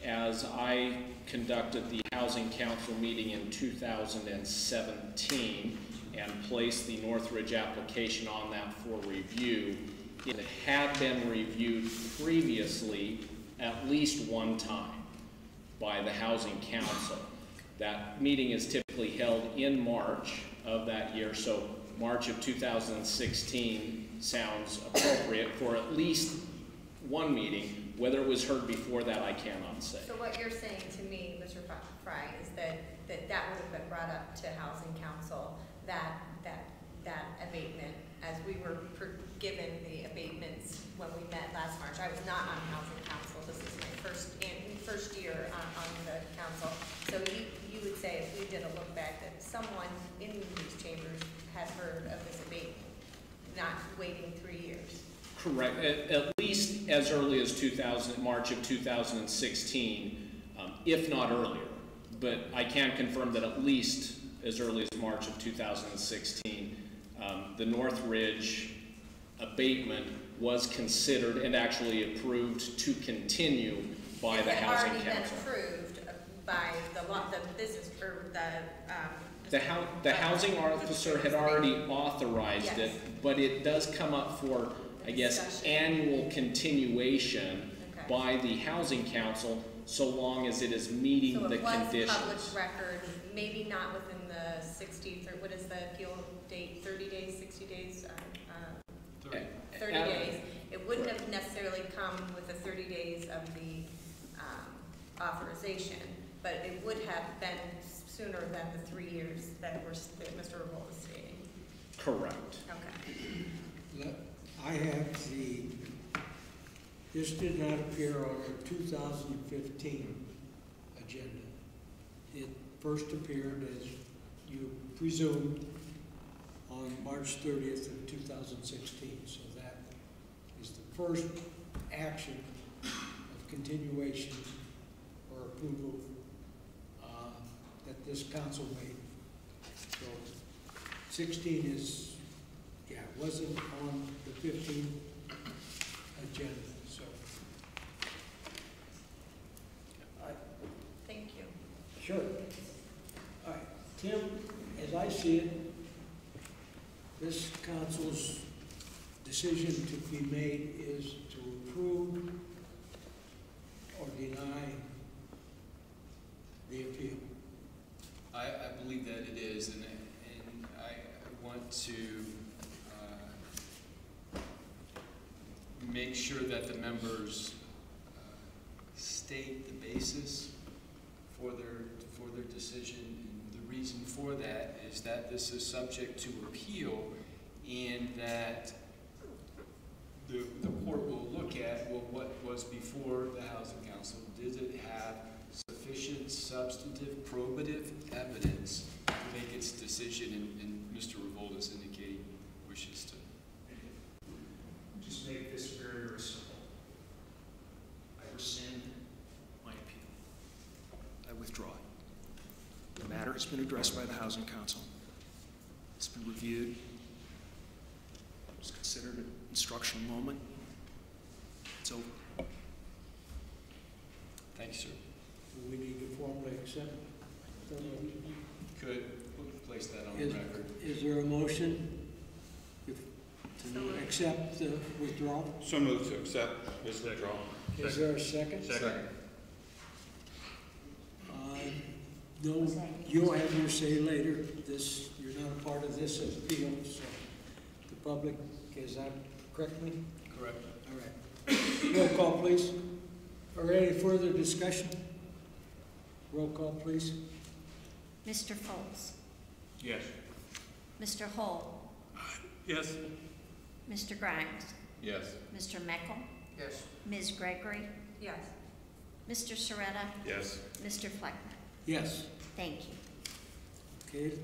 as I conducted the Housing Council meeting in 2017 and placed the Northridge application on that for review, it had been reviewed previously at least one time by the Housing Council. That meeting is typically held in March of that year, so March of 2016 sounds appropriate for at least one meeting. Whether it was heard before that, I cannot say. So what you're saying to me, Mr. Fry, is that would have been brought up to Housing Council, that abatement, as we were given the abatements when we met last March. I was not on Housing Council. This is my first year on the council. So you would say, if we did a look back, that someone in these chambers had heard of this abatement, not waiting 3 years. Correct. At least as early as March of 2016, if not earlier. But I can confirm that at least as early as March of 2016, the Northridge abatement was considered and actually approved to continue by the Housing Council. It had already been approved by the business, or the housing officer had already authorized it, but it does come up for, I guess, annual continuation by the Housing Council, so long as it is meeting the conditions. So it was public record, maybe not within the 60, or what is the appeal date, 30 days, 60 days? 30 days. It wouldn't have necessarily come with the 30 days of the authorization, but it would have been sooner than the 3 years that Mr. Revolt was stating. Correct. Okay. I have this did not appear on our 2015 agenda. It first appeared as you presumed on March 30th of 2016. So that is the first action of continuation or approval that this council made. So 16 is, yeah, it wasn't on the 15th agenda, so. Thank you. Sure. All right, Tim, as I see it, this council's decision to be made is to approve or deny the appeal. I believe that it is, and I want to make sure that the members state the basis for their decision. And the reason for that is that this is subject to appeal, and that the court will look at, well, what was before the Housing Council. Did it have sufficient substantive probative evidence to make its decision? And Mr. Revolt is indicating wishes to. Just make this very, very simple. I rescind my appeal. I withdraw it. The matter has been addressed by the Housing Council. It's been reviewed. It's considered an instructional moment. It's over. Thank you, sir. Do we need to formally accept? Could place that on the record. Is there a motion to accept the withdrawal? So moved to accept this withdrawal. Is there a second? Second. No, you'll have your say later. This, you're not a part of this appeal, so the public, is that correct me? Correct. All right. Roll call, please. Or any further discussion? Roll call, please. Mr. Foltz, Yes. Mr. Hull, Yes. Mr. Grimes, Yes. Mr. Meckel, Yes. Ms. Gregory, Yes. Mr. Soretta, Yes. Mr. Fleckman. Yes. Thank you. Okay.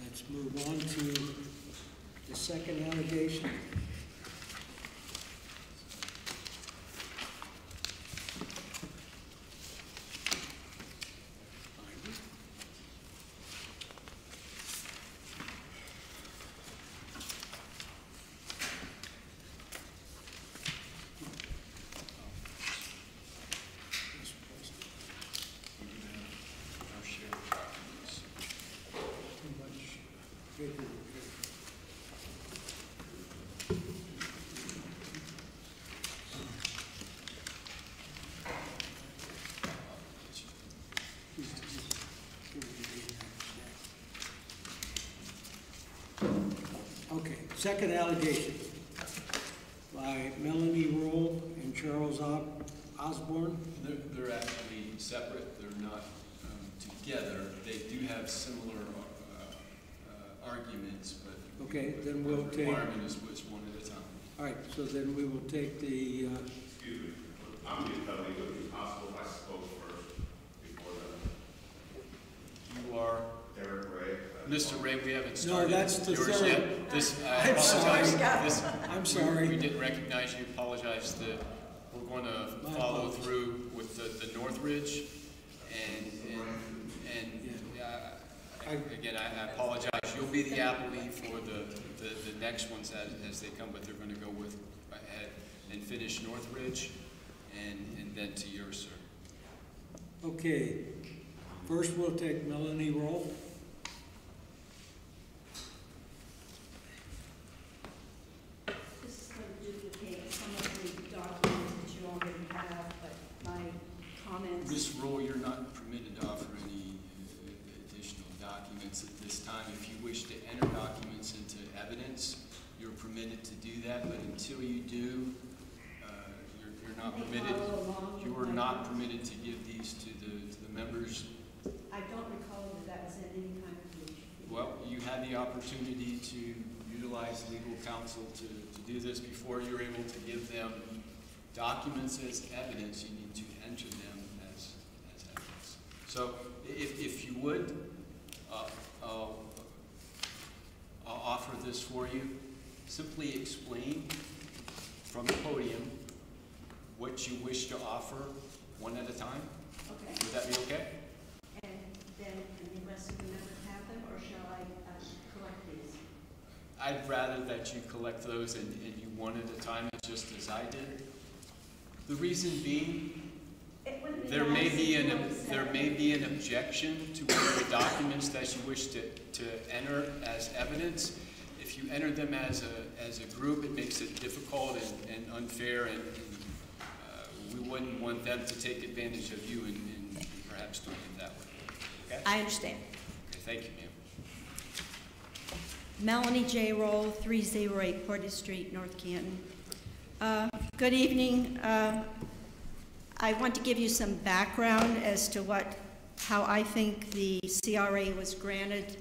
Let's move on to the second allegation. Our shared documents. Too much paperwork here. Okay, second allegation by Melanie Roll and Charles Osborne. They're actually separate. They're not together. They do have similar arguments, but Okay, then we'll the take, requirement is which one at a time. all right, so then we will take the, Excuse me, I'm being totally good. Would it be possible if I spoke first before You are Derek Ray? Mr. Ray. We haven't No, started that's the yours third. yet. This, I I'm sorry. apologize. I'm sorry. We didn't recognize you. Apologize. We're going to My follow apologies. through with the Northridge, and again, I apologize. You'll be the applicant for the next ones as they come, but they're going to go with ahead and finish Northridge, and then to yours, sir. okay. First, we'll take Melanie Roll. This is going to duplicate some of the documents that you already have, but my comments. This rule, you're not permitted to offer any additional documents at this time. If you wish to enter documents into evidence, you're permitted to do that, but until you do, you're not permitted. You are not permitted to give these to the members. I don't recall that that was in any kind of condition. Well, you had the opportunity to utilize legal counsel to do this before you're able to give them documents as evidence. You need to enter them as evidence. So if you would, this for you. Simply explain from the podium what you wish to offer one at a time. Okay. Would that be okay? And then the rest of the members have them, or shall I collect these? I'd rather that you collect those and you one at a time, just as I did. The reason being, there may be an objection to one of the documents that you wish to enter as evidence. If you enter them as a group, it makes it difficult and unfair, and we wouldn't want them to take advantage of you and perhaps doing it that way. Okay? I understand. Okay, thank you, ma'am. Melanie J. Roll, 308 Portage Street, North Canton. Good evening. I want to give you some background as to how I think the CRA was granted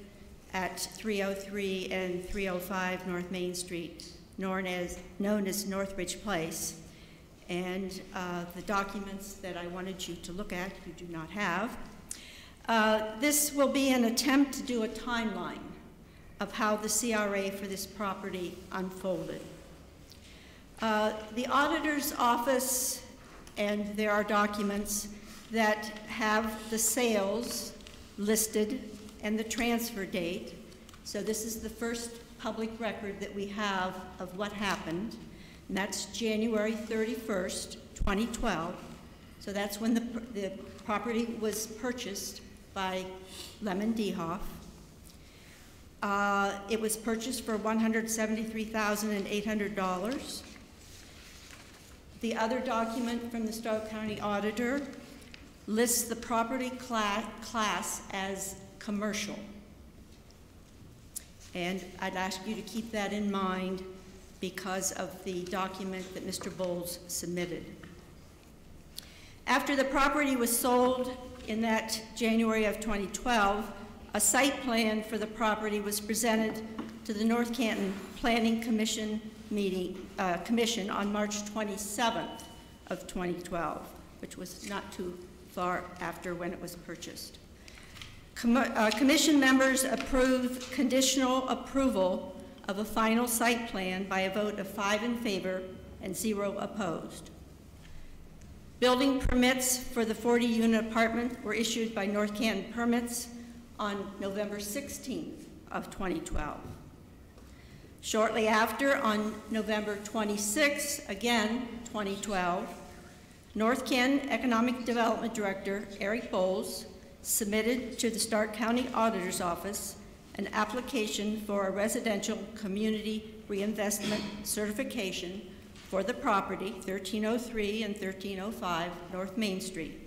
at 303 and 305 North Main Street, known as Northridge Place. And the documents that I wanted you to look at, you do not have. This will be an attempt to do a timeline of how the CRA for this property unfolded. The auditor's office, and there are documents that have the sales listed and the transfer date. So this is the first public record that we have of what happened, and that's January 31st, 2012. So that's when the property was purchased by Lemon Dehoff. It was purchased for $173,800. The other document from the Stark County Auditor lists the property class as commercial. And I'd ask you to keep that in mind because of the document that Mr. Bowles submitted. After the property was sold in that January of 2012, a site plan for the property was presented to the North Canton Planning Commission Commission on March 27th of 2012, which was not too far after when it was purchased. Commission members approved conditional approval of a final site plan by a vote of 5 in favor and 0 opposed. Building permits for the 40-unit apartment were issued by North Canton Permits on November 16th of 2012. Shortly after, on November 26th, again, 2012, North Canton Economic Development Director Eric Bowles submitted to the Stark County Auditor's Office an application for a residential community reinvestment certification for the property 1303 and 1305 North Main Street.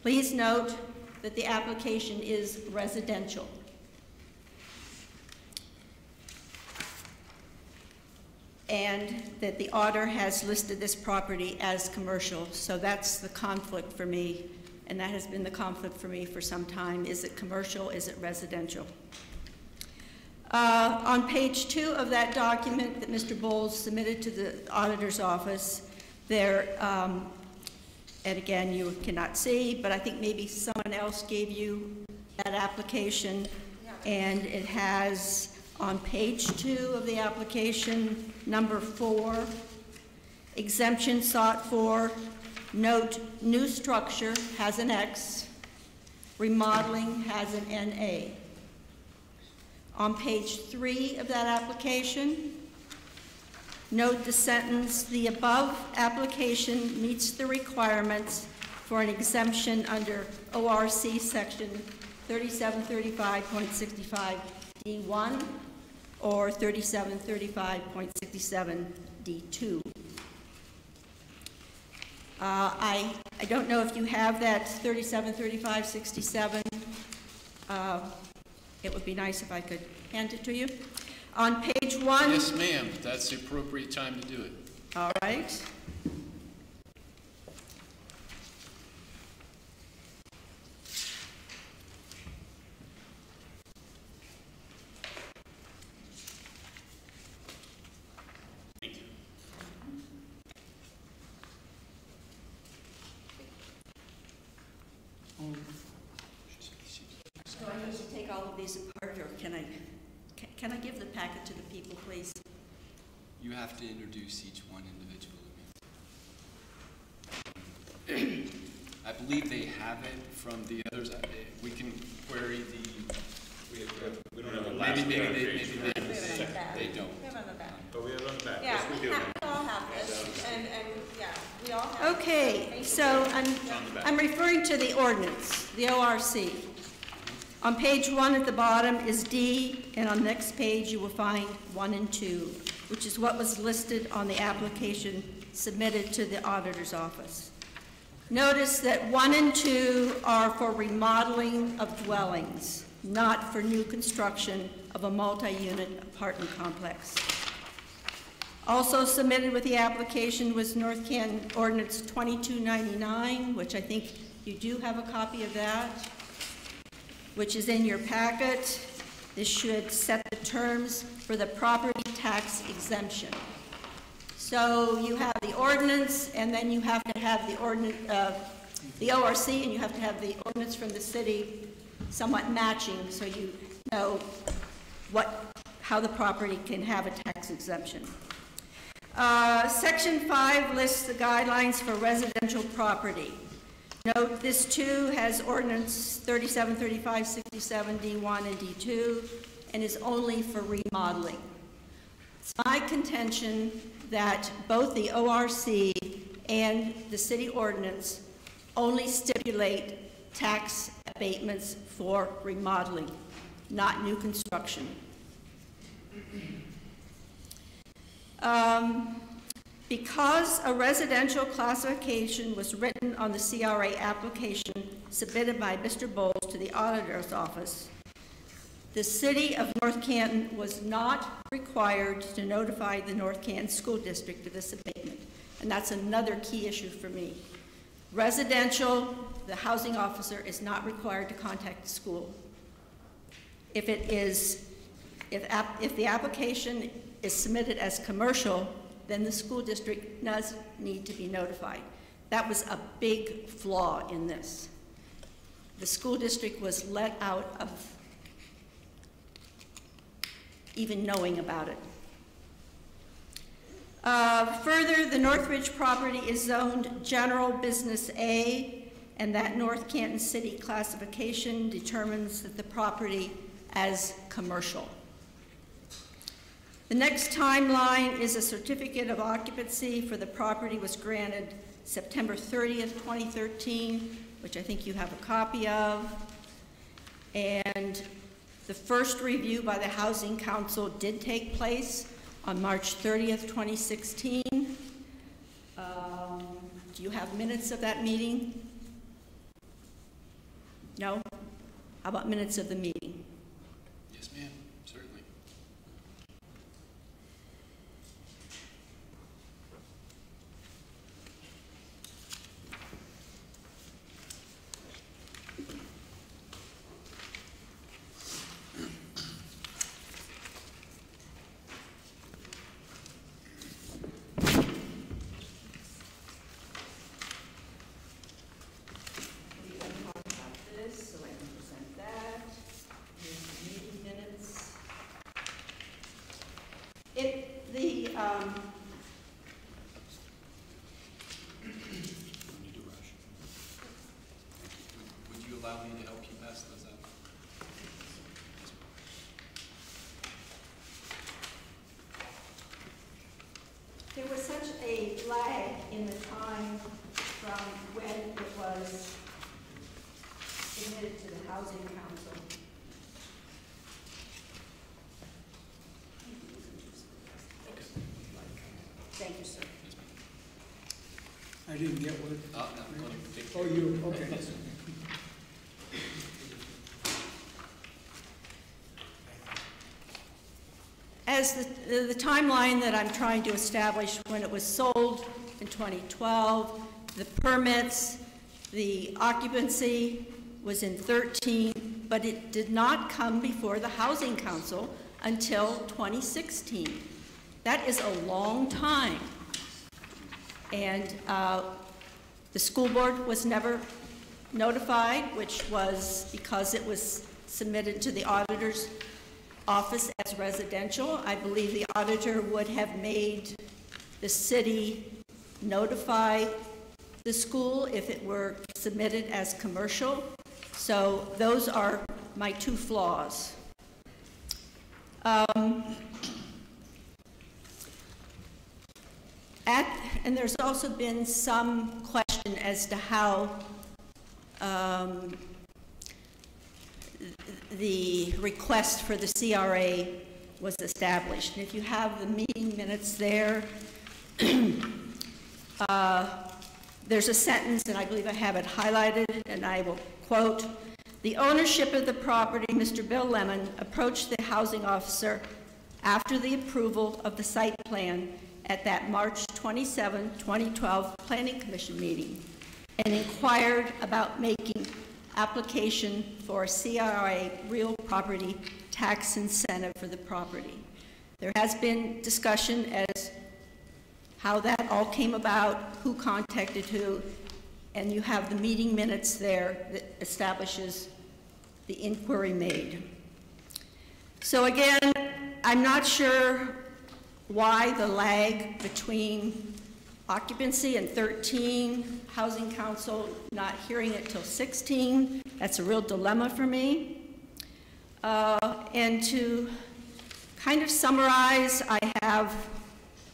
Please note that the application is residential. And that the auditor has listed this property as commercial. So that's the conflict for me, and that has been the conflict for me for some time. Is it commercial? Is it residential? On page 2 of that document that Mr. Bowles submitted to the auditor's office, there, and again, you cannot see, but I think maybe someone else gave you that application, and it has on page 2 of the application, number 4, exemption sought for, note, new structure has an X, remodeling has an NA. On page 3 of that application, note the sentence, the above application meets the requirements for an exemption under ORC section 3735.65 D1 or 3735.67 D2. I don't know if you have that 3735.67. It would be nice if I could hand it to you. On page 1. Yes, ma'am. That's the appropriate time to do it. All right. Do I need to take all of these apart, or can Can I give the packet to the people, please? You have to introduce each one individually. I believe they have it from the others. We can query the. We don't have a last Maybe page. they don't. We have on the back. But we have it on the back. Yeah, Yes, we do. we all have this, and, yeah, we all have. Okay, so I'm referring to the ordinance, the ORC. On page 1 at the bottom is D, and on the next page you will find 1 and 2, which is what was listed on the application submitted to the auditor's office. Notice that 1 and 2 are for remodeling of dwellings, not for new construction of a multi-unit apartment complex. Also submitted with the application was North Canton Ordinance 2299, which I think you do have a copy of that, which is in your packet. This should set the terms for the property tax exemption. So you have the ordinance, and then you have to have the ordinance, the ORC, and you have to have the ordinance from the city somewhat matching, so you know how the property can have a tax exemption. Section 5 lists the guidelines for residential property. Note this too has ordinance 37, 35, 67, D1 and D2, and is only for remodeling. It's my contention that both the ORC and the city ordinance only stipulate tax abatements for remodeling, not new construction. Because a residential classification was written on the CRA application submitted by Mr. Bowles to the auditor's office, the city of North Canton was not required to notify the North Canton School District of this abatement, and that's another key issue for me. Residential, the housing officer is not required to contact the school. If the application is submitted as commercial, then the school district does need to be notified. That was a big flaw in this. The school district was let out of even knowing about it. Further, the Northridge property is zoned General Business A, and that North Canton City classification determines that the property as commercial. The next timeline is a certificate of occupancy for the property was granted September 30th, 2013, which I think you have a copy of. And the first review by the Housing Council did take place on March 30th, 2016. Do you have minutes of that meeting? No? How about minutes of the meeting? Yes, ma'am, certainly. Would you allow me to help you pass those out? There was such a lag in the time from when it was submitted to the Housing Council. Thank you, sir. I didn't get one. No, I'm going to take Oh, you, okay. As the timeline that I'm trying to establish, when it was sold in 2012, the permits, the occupancy was in 13, but it did not come before the Housing Council until 2016. That is a long time. And the school board was never notified, which was because it was submitted to the auditor's office as residential. I believe the auditor would have made the city notify the school if it were submitted as commercial. So those are my two flaws. And there's also been some question as to how the request for the CRA was established. And if you have the meeting minutes there, there's a sentence, and I believe I have it highlighted, and I will quote, "The ownership of the property, Mr. Bill Lemon, approached the housing officer after the approval of the site plan at that March 27, 2012 Planning Commission meeting and inquired about making application for a CRA real property tax incentive for the property." There has been discussion as how that all came about, who contacted who, and you have the meeting minutes there that establishes the inquiry made. So again, I'm not sure why the lag between occupancy and 13, Housing Council not hearing it till 16. That's a real dilemma for me. And to kind of summarize, I have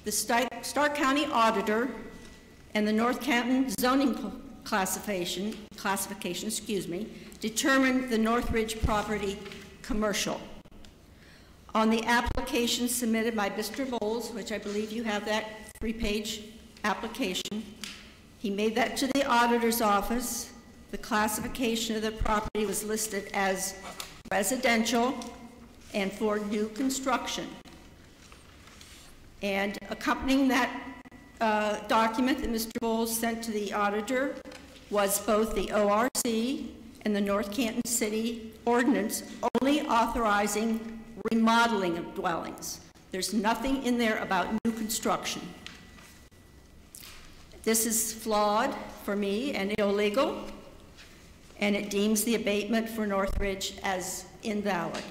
the Stark County Auditor and the North Canton zoning classification, determined the Northridge property commercial. On the application submitted by Mr. Bowles, which I believe you have that 3-page application, he made that to the auditor's office. The classification of the property was listed as residential and for new construction. And accompanying that document that Mr. Bowles sent to the auditor was both the ORC and the North Canton City ordinance only authorizing remodeling of dwellings. There's nothing in there about new construction. This is flawed for me and illegal, and it deems the abatement for Northridge as invalid.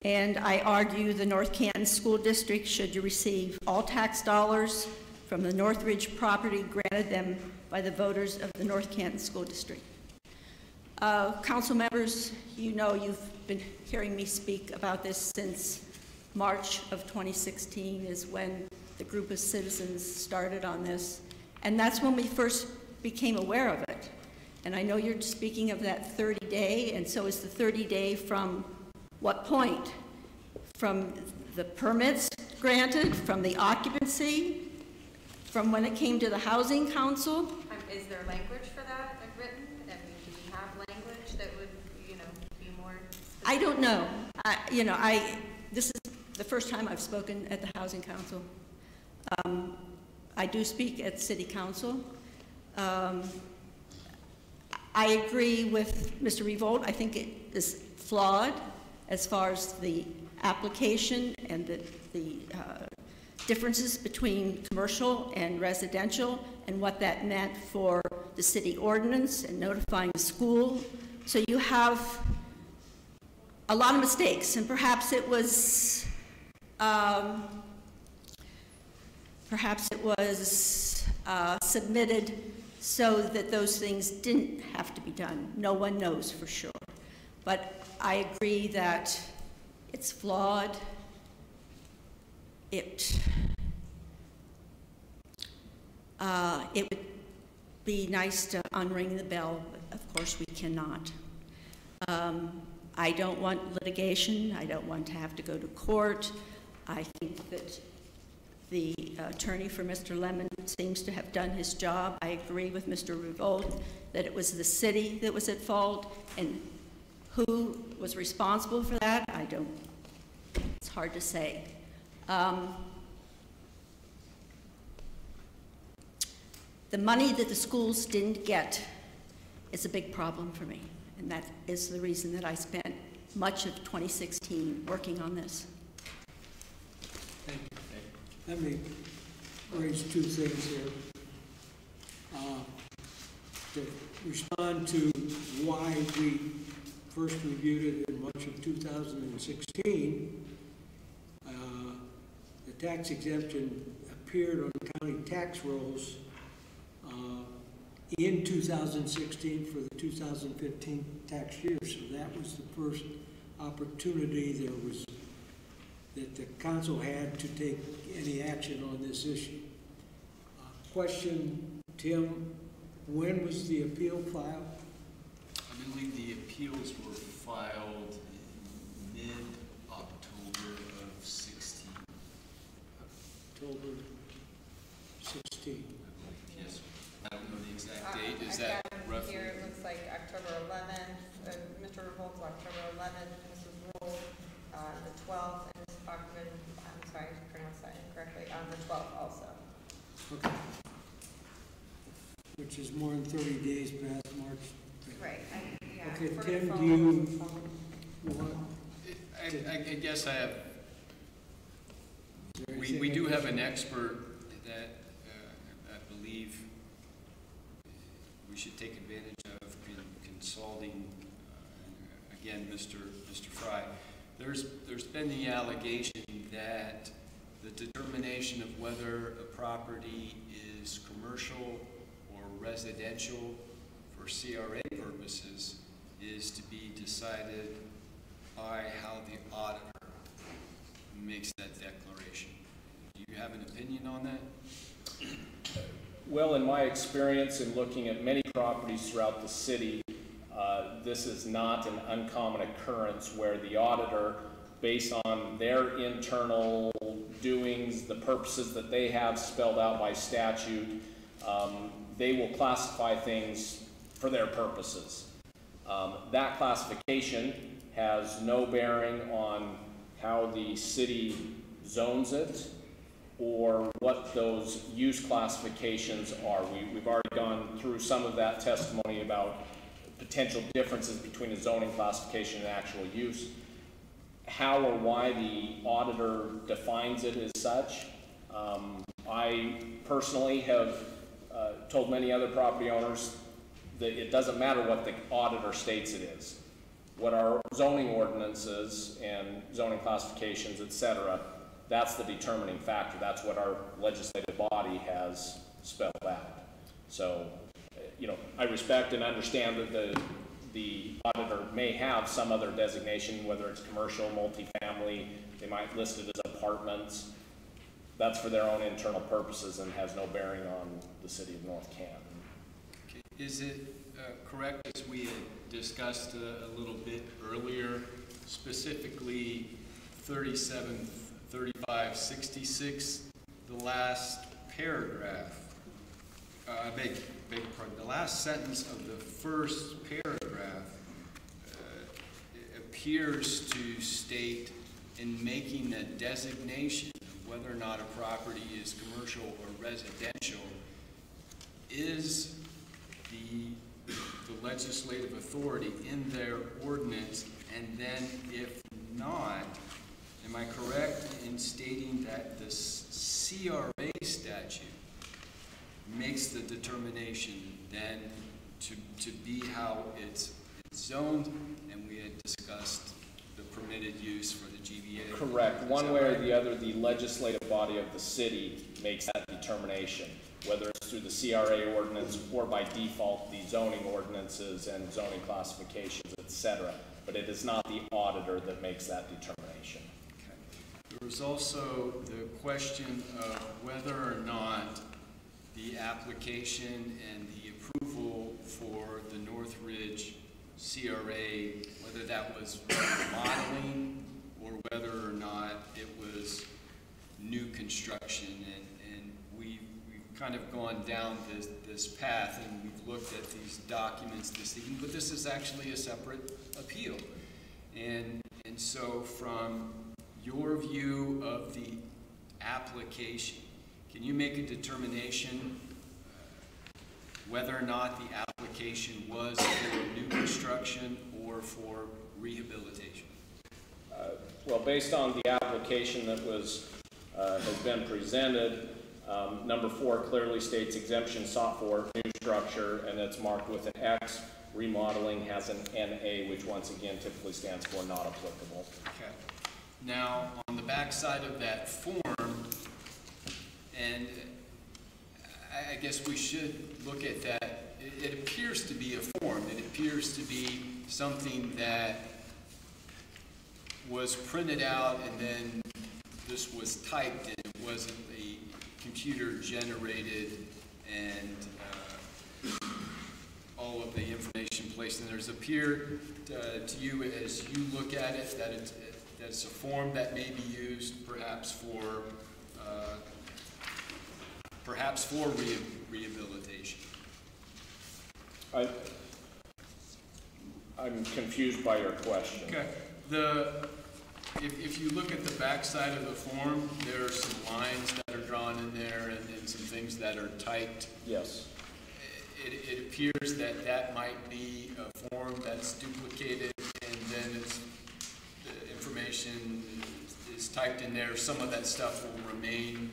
And I argue the North Canton School District should receive all tax dollars from the Northridge property granted them by the voters of the North Canton School District. Council members, you know you've been hearing me speak about this since March of 2016 is when the group of citizens started on this. And that's when we first became aware of it. And I know you're speaking of that 30-day, and so is the 30-day from what point? From the permits granted, from the occupancy, from when it came to the Housing Council? Is there language for that written? I mean, do we have language that would, be more specific? I don't know. This is the first time I've spoken at the Housing Council. I do speak at City Council. I agree with Mr. Revolt. I think it is flawed as far as the application and the differences between commercial and residential and what that meant for the city ordinance and notifying the school. So you have a lot of mistakes, and perhaps it was submitted so that those things didn't have to be done. No one knows for sure. But I agree that it's flawed. It would be nice to unring the bell, but of course we cannot. I don't want litigation. I don't want to have to go to court. I think that the attorney for Mr. Lemon seems to have done his job. I agree with Mr. Revolt that it was the city that was at fault, and who was responsible for that, it's hard to say. The money that the schools didn't get is a big problem for me, and that is the reason that I spent much of 2016 working on this. Thank you. Let me raise two things here. To respond to why we first reviewed it and much of 2016, the tax exemption appeared on county tax rolls in 2016 for the 2015 tax year. So that was the first opportunity that the council had to take any action on this issue. Question, Tim, when was the appeal filed? I believe the appeals were filed in mid-October of 16. October 16. Yes. I don't know the exact date. Is that roughly? Here it looks like October 11th, Mr. Revolt's October 11th, Mrs. Rule the 12th, and Ms. Bachman, I'm sorry to pronounce that incorrectly, on the 12th also. Okay. Which is more than 30 days past March. Right. Okay, Tim, do you want? I guess I have. We do have an expert that I believe we should take advantage of consulting. Again, Mr. Fry. There's been the allegation that the determination of whether a property is commercial or residential for CRA purposes is to be decided by how the auditor makes that declaration. Do you have an opinion on that? Well, in my experience in looking at many properties throughout the city, this is not an uncommon occurrence where the auditor, based on their internal doings, the purposes that they have spelled out by statute, they will classify things for their purposes. That classification has no bearing on how the city zones it or what those use classifications are. We've already gone through some of that testimony about potential differences between a zoning classification and actual use. How or why the auditor defines it as such, I personally have told many other property owners that it doesn't matter what the auditor states it is. What our zoning ordinances and zoning classifications, etc., that's the determining factor. That's what our legislative body has spelled out. So, you know, I respect and understand that the auditor may have some other designation, whether it's commercial, multifamily, they might list it as apartments. That's for their own internal purposes and has no bearing on the city of North Canton. Okay. Is it correct, as we had discussed a little bit earlier, specifically 37, 35, 66, the last paragraph, I beg your pardon, the last sentence of the first paragraph appears to state, in making a designation of whether or not a property is commercial or residential, is the legislative authority in their ordinance, and then if not, am I correct in stating that the CRA statute makes the determination then to be how it's zoned, and we had discussed the permitted use for the GBA? Correct. One way or the other, the legislative body of the city makes that determination, whether it's through the CRA ordinance or by default the zoning ordinances and zoning classifications, etc. But it is not the auditor that makes that determination. Okay. There was also the question of whether or not the application and the approval for the Northridge CRA, whether that was modeling or whether or not it was new construction. And we've kind of gone down this path, and we've looked at these documents this evening, but this is actually a separate appeal. And so from your view of the application, can you make a determination whether or not the application was for new construction or for rehabilitation? Well, based on the application that has been presented, number 4 clearly states exemption sought for new structure, and it's marked with an X. Remodeling has an NA, which once again typically stands for not applicable. Okay. Now, on the back side of that form, and I guess we should look at that. It appears to be a form. It appears to be something that was printed out and then this was typed in. It wasn't a computer generated and all of the information placed in there. Does it appear to you as you look at it that it's a form that may be used perhaps for rehabilitation? I'm confused by your question. Okay. If you look at the back side of the form, there are some lines that are drawn in there and some things that are typed. Yes. It appears that that might be a form that's duplicated and then the information is typed in there. Some of that stuff will remain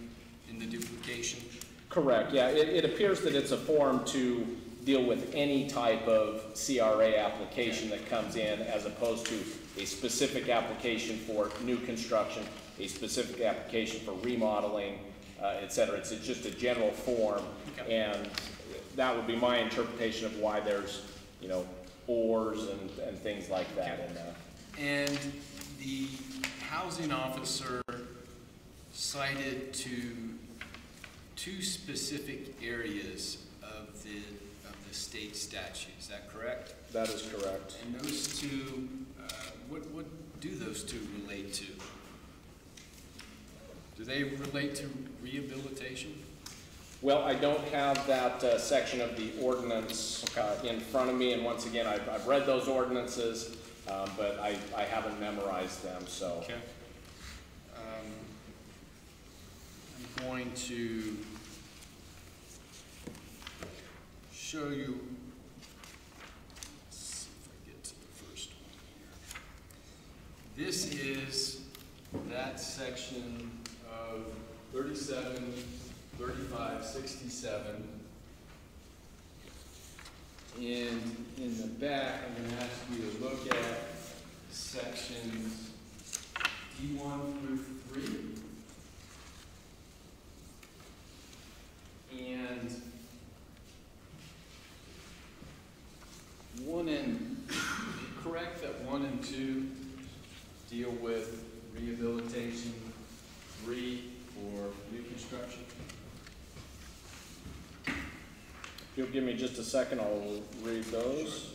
in the duplication. Correct, yeah. It appears that it's a form to deal with any type of CRA application that comes in, as opposed to a specific application for new construction, a specific application for remodeling, et cetera. It's just a general form, okay. And that would be my interpretation of why there's, you know, ors and things like that in there. And the housing officer cited to two specific areas of the state statute. Is that correct? That is correct. And those two, what do those two relate to? Do they relate to rehabilitation? Well, I don't have that section of the ordinance in front of me, and once again, I've read those ordinances, but I haven't memorized them, so. Okay. I'm going to show you, let's see if I get to the first one here. This is that section of 37, 35, 67. And in the back, I'm going to ask you to look at sections D1 through 3. And 1 and, correct that 1 and 2 deal with rehabilitation, 3 for reconstruction? If you'll give me just a second, I'll read those.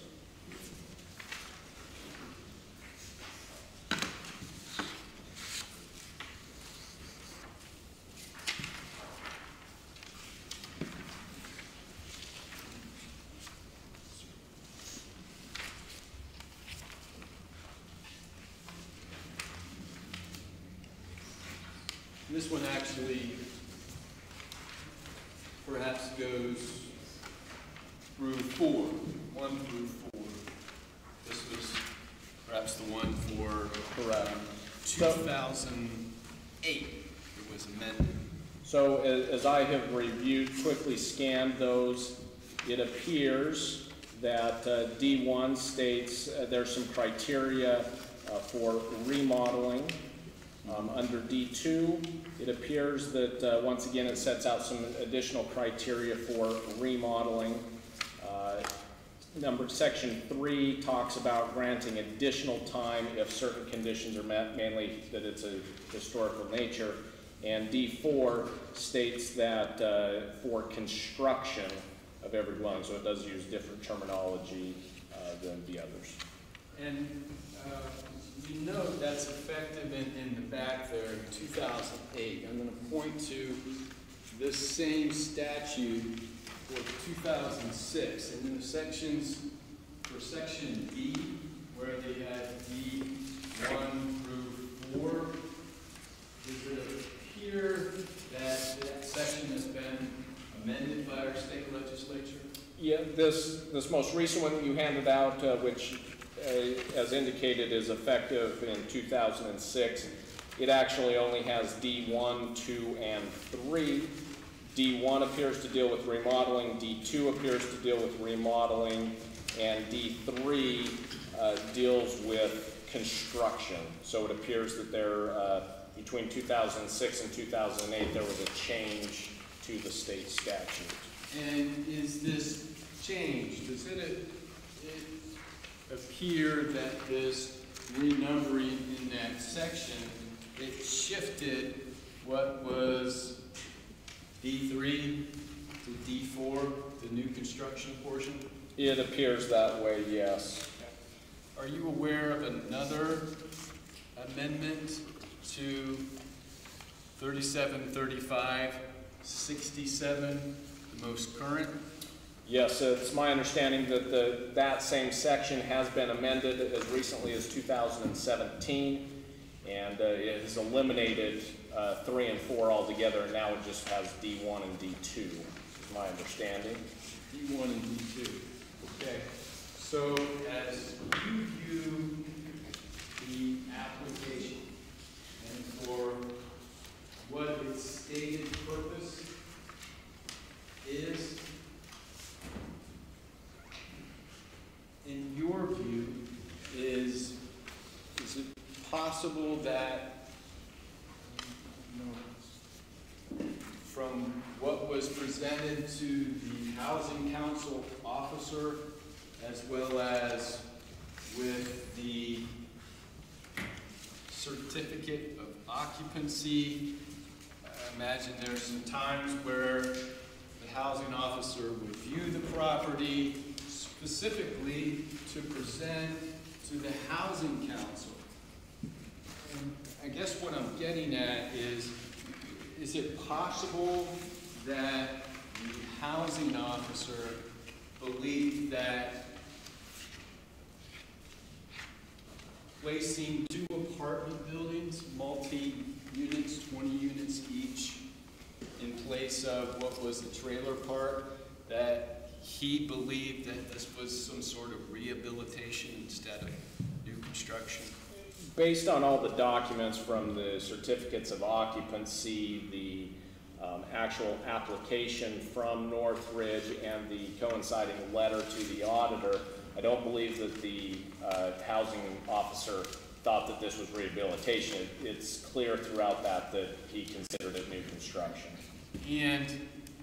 This one actually perhaps goes through 4, 1 through 4. This was perhaps the one for 2008. It was amended. So as I have quickly scanned those, it appears that D1 states there's some criteria for remodeling. Under D2, it appears that once again it sets out some additional criteria for remodeling. Section 3 talks about granting additional time if certain conditions are met, mainly that it's a historical nature. And D4 states that for construction of every dwelling, so it does use different terminology than the others. And you note that's effective in the back there in 2008. I'm going to point to this same statute for 2006. And in the sections, for section D, where they had D1 through 4, does it appear that that section has been amended by our state legislature? Yeah, this most recent one you handed out, which as indicated is effective in 2006, it actually only has D1, 2, and 3. D1 appears to deal with remodeling, D2 appears to deal with remodeling, and D3 deals with construction. So it appears that there, between 2006 and 2008, there was a change to the state statute. And is this change, does it appear that this renumbering in that section, it shifted what was D3 to D4, the new construction portion? It appears that way, yes. Are you aware of another amendment to 37, 35, 67, the most current? Yes, it's my understanding that that same section has been amended as recently as 2017, and it has eliminated 3 and 4 altogether, and now it just has D1 and D2, is my understanding. D1 and D2. Okay. So as you view the application and for what its stated purpose is, in your view, is it possible that from what was presented to the Housing Council officer, as well as with the certificate of occupancy, I imagine there's some times where the housing officer would view the property specifically to present to the Housing Council. And I guess what I'm getting at is it possible that the housing officer believed that placing 2 apartment buildings, multi-units, 20 units each, in place of what was the trailer park, that he believed that this was some sort of rehabilitation instead of new construction? Based on all the documents from the certificates of occupancy, the actual application from Northridge, and the coinciding letter to the auditor, I don't believe that the housing officer thought that this was rehabilitation. It's clear throughout that he considered it new construction. And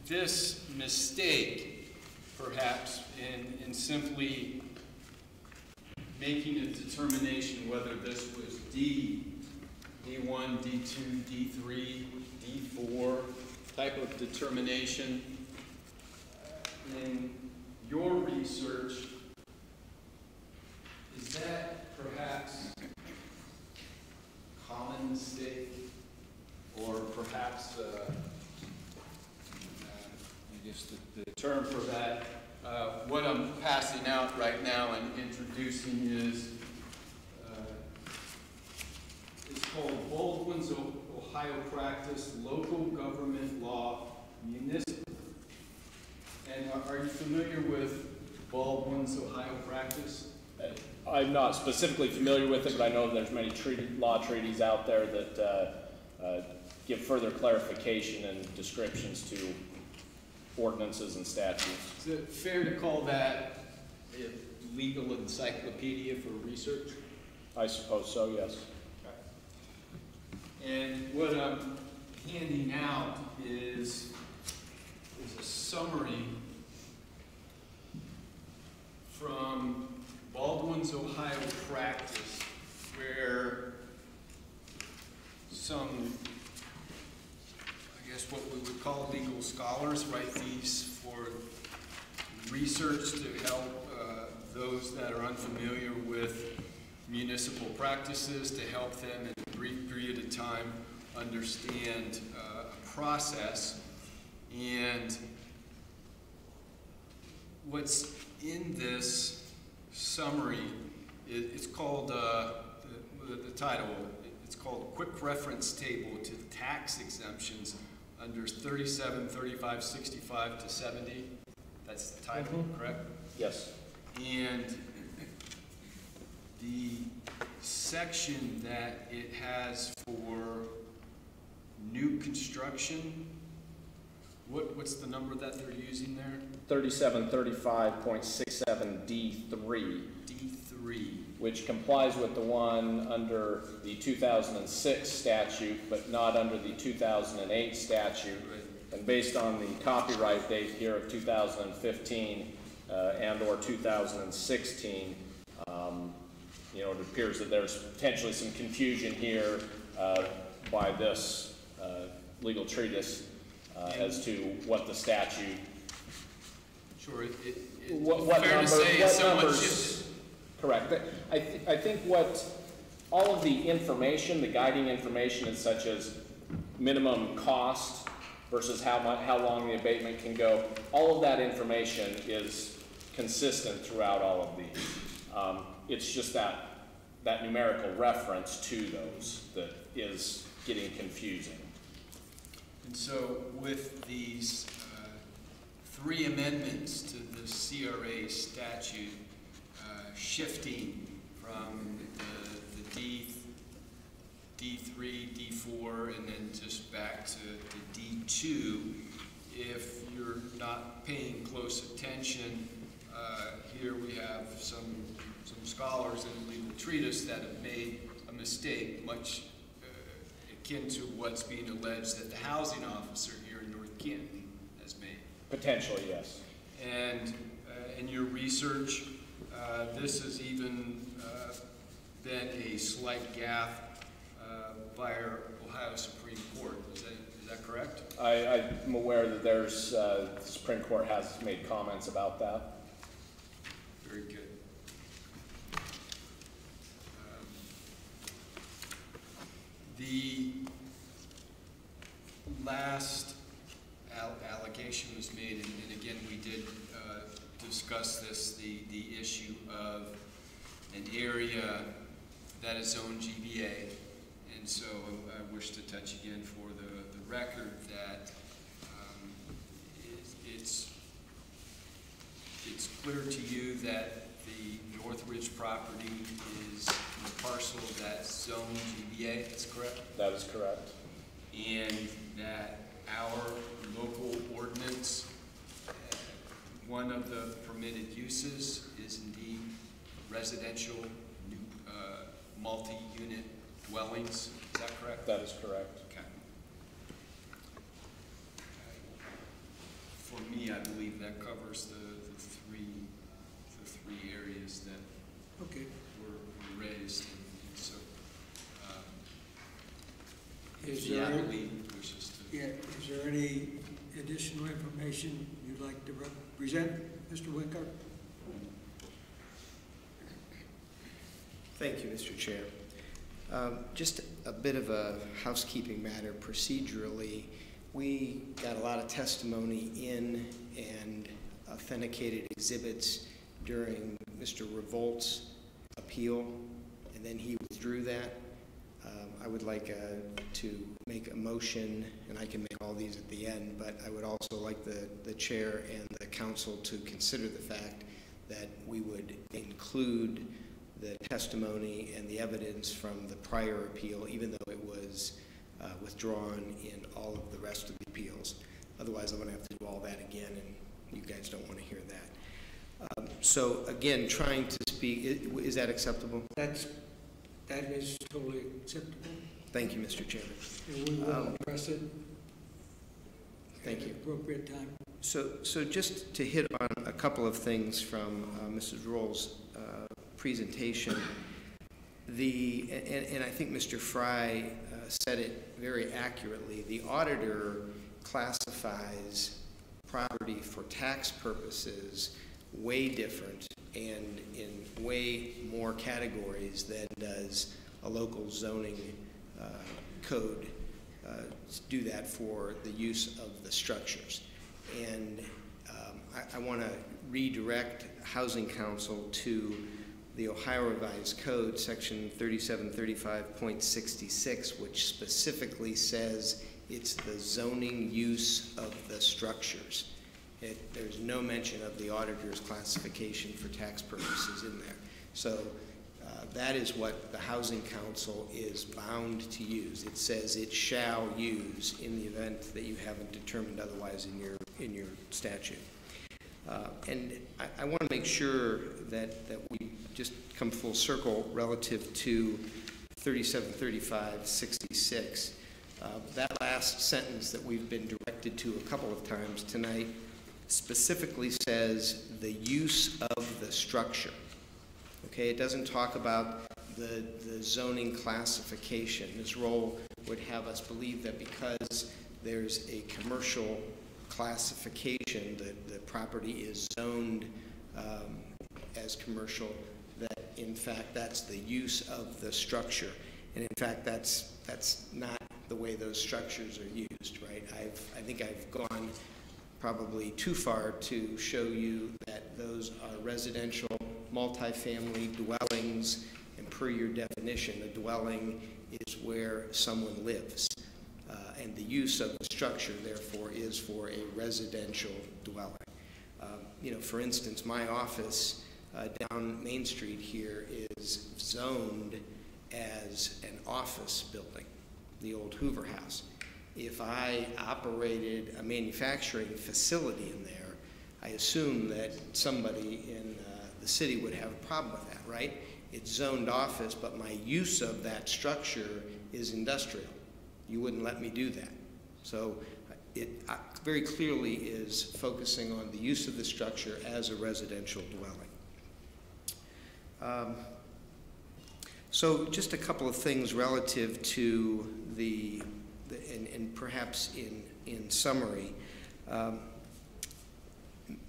this mistake, perhaps, in simply making a determination whether this was D1, D2, D3, D4 type of determination, in your research, is that perhaps a common mistake, or perhaps I guess the term for that, what I'm passing out right now and introducing is it's called Baldwin's Ohio Practice, Local Government Law, Municipal. And are you familiar with Baldwin's Ohio Practice? I'm not specifically familiar with it, but I know there's many law treaties out there that give further clarification and descriptions to ordinances and statutes. Is it fair to call that a legal encyclopedia for research? I suppose so, yes. And what I'm handing out is a summary from Baldwin's Ohio Practice, where some, I guess what we would call legal scholars, write these for research to help those that are unfamiliar with municipal practices, to help them in a brief period of time understand a process. And what's in this summary, it's called, the title, it's called Quick Reference Table to Tax Exemptions under 37, 35, 65 to 70. That's the title, correct? Yes. And the section that it has for new construction, what's the number that they're using there? 3735.67D3. D3. Which complies with the one under the 2006 statute, but not under the 2008 statute. Right. And based on the copyright date here of 2015 and or 2016, you know, it appears that there's potentially some confusion here by this legal treatise as to what the statute. Sure. What fair number, to say what is somewhat numbers? shifted. Correct. I think what all of the information, the guiding information, is such as minimum cost versus how long the abatement can go. All of that information is consistent throughout all of these. It's just that numerical reference to those that is getting confusing. And so with these 3 amendments to the CRA statute, shifting from the D3, D4, and then just back to D2, if you're not paying close attention, here we have some scholars in the legal treatise that have made a mistake, much akin to what's being alleged that the housing officer here in North Canton has made. Potentially, yes. And in your research, this has even been a slight gaffe by our Ohio Supreme Court. Is that correct? I'm aware that there's the Supreme Court has made comments about that. Very good. The last allegation was made, and again we did discuss this, the issue of an area that is zoned GBA, and so I wish to touch again for the record that it's clear to you that the Northridge property is the parcel that's zoned GBA, that's correct? That is correct. And that our local ordinance, one of the permitted uses is indeed residential multi-unit dwellings. Is that correct? That is correct. Okay. For me, I believe that covers the three areas that Okay. were raised, and so Is the there, applicant wishes to. yeah, is there any additional information you'd like to present, Mr. Winkart? Thank you, Mr. Chair. Just a bit of a housekeeping matter procedurally. We got a lot of testimony in and authenticated exhibits during Mr. Revolt's appeal, and then he withdrew that. I would like to make a motion, and I can make all these at the end, but I would also like the chair and the council to consider the fact that we would include the testimony and the evidence from the prior appeal, even though it was withdrawn in all of the rest of the appeals. Otherwise, I'm going to have to do all that again, and you guys don't want to hear that. So again, trying to speak, is that acceptable? That is totally acceptable. Thank you, Mr. Chairman. And we will address it Thank at you. an appropriate time. So just to hit on a couple of things from Mrs. Roll's presentation, and I think Mr. Fry said it very accurately, the auditor classifies property for tax purposes way different and in way more categories than does a local zoning code do that for the use of the structures. And I want to redirect Housing Council to the Ohio Revised Code, section 3735.66, which specifically says it's the zoning use of the structures. There's no mention of the auditor's classification for tax purposes in there. So that is what the Housing Council is bound to use. It says it shall use in the event that you haven't determined otherwise in your statute. And I want to make sure that we just come full circle relative to 3735-66. That last sentence that we've been directed to a couple of times tonight specifically says the use of the structure. Okay, it doesn't talk about the zoning classification. Ms. Roll would have us believe that because there's a commercial classification, that the property is zoned as commercial, that in fact that's the use of the structure. And in fact that's not the way those structures are used, right? I think I've gone probably too far to show you that those are residential multifamily dwellings, and per your definition, a dwelling is where someone lives. And the use of the structure, therefore, is for a residential dwelling. You know, for instance, my office down Main Street here is zoned as an office building, the old Hoover House. If I operated a manufacturing facility in there, I assume that somebody in the city would have a problem with that, right? It's zoned office, but my use of that structure is industrial. You wouldn't let me do that. So it very clearly is focusing on the use of the structure as a residential dwelling. So just a couple of things relative to and perhaps in summary.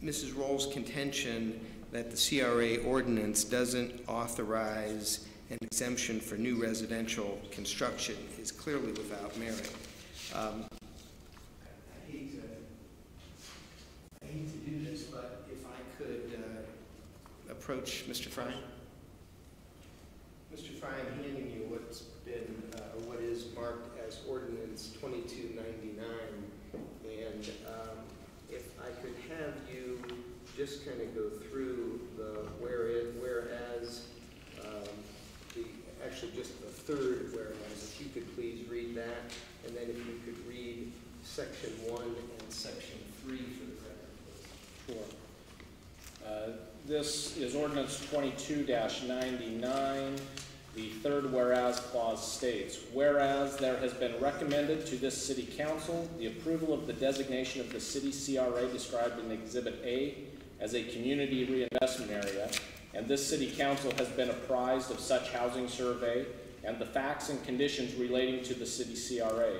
Mrs. Roll's contention that the CRA ordinance doesn't authorize an exemption for new residential construction is clearly without merit. I hate to do this, but if I could approach Mr. Fry. Mr. Fry, I'm handing you what's been, or what is marked as Ordinance 2299, and if I could have you just kind of go through the whereas, actually just the third whereas, if you could please read that, and then if you could read Section 1 and Section 3 for the record, please. Sure. This is Ordinance 22-99. The third whereas clause states, whereas there has been recommended to this City Council the approval of the designation of the City CRA described in Exhibit A as a community reinvestment area, and this City Council has been apprised of such housing survey and the facts and conditions relating to the City CRA.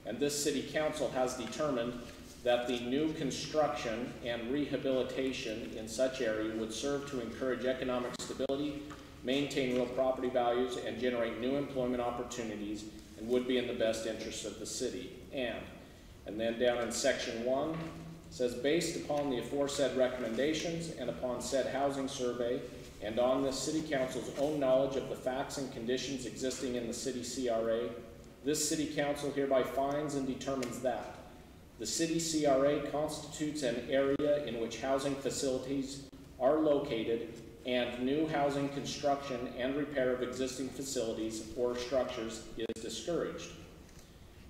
And this City Council has determined that the new construction and rehabilitation in such area would serve to encourage economic stability, maintain real property values, and generate new employment opportunities, and would be in the best interest of the city. And then down in Section 1, says, based upon the aforesaid recommendations and upon said housing survey, and on this City Council's own knowledge of the facts and conditions existing in the City CRA, this City Council hereby finds and determines that the City CRA constitutes an area in which housing facilities are located and new housing construction and repair of existing facilities or structures is discouraged.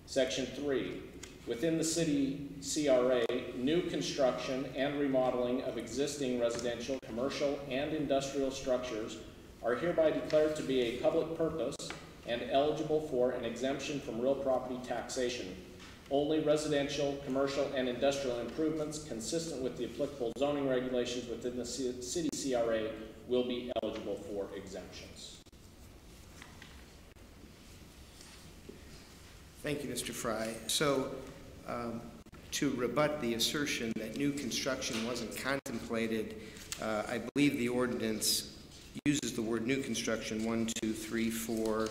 Section 3. Within the City CRA, new construction and remodeling of existing residential, commercial, and industrial structures are hereby declared to be a public purpose and eligible for an exemption from real property taxation. Only residential, commercial, and industrial improvements consistent with the applicable zoning regulations within the City CRA will be eligible for exemptions. Thank you, Mr. Fry. So, to rebut the assertion that new construction wasn't contemplated, I believe the ordinance uses the word new construction 1, 2, 3, 4,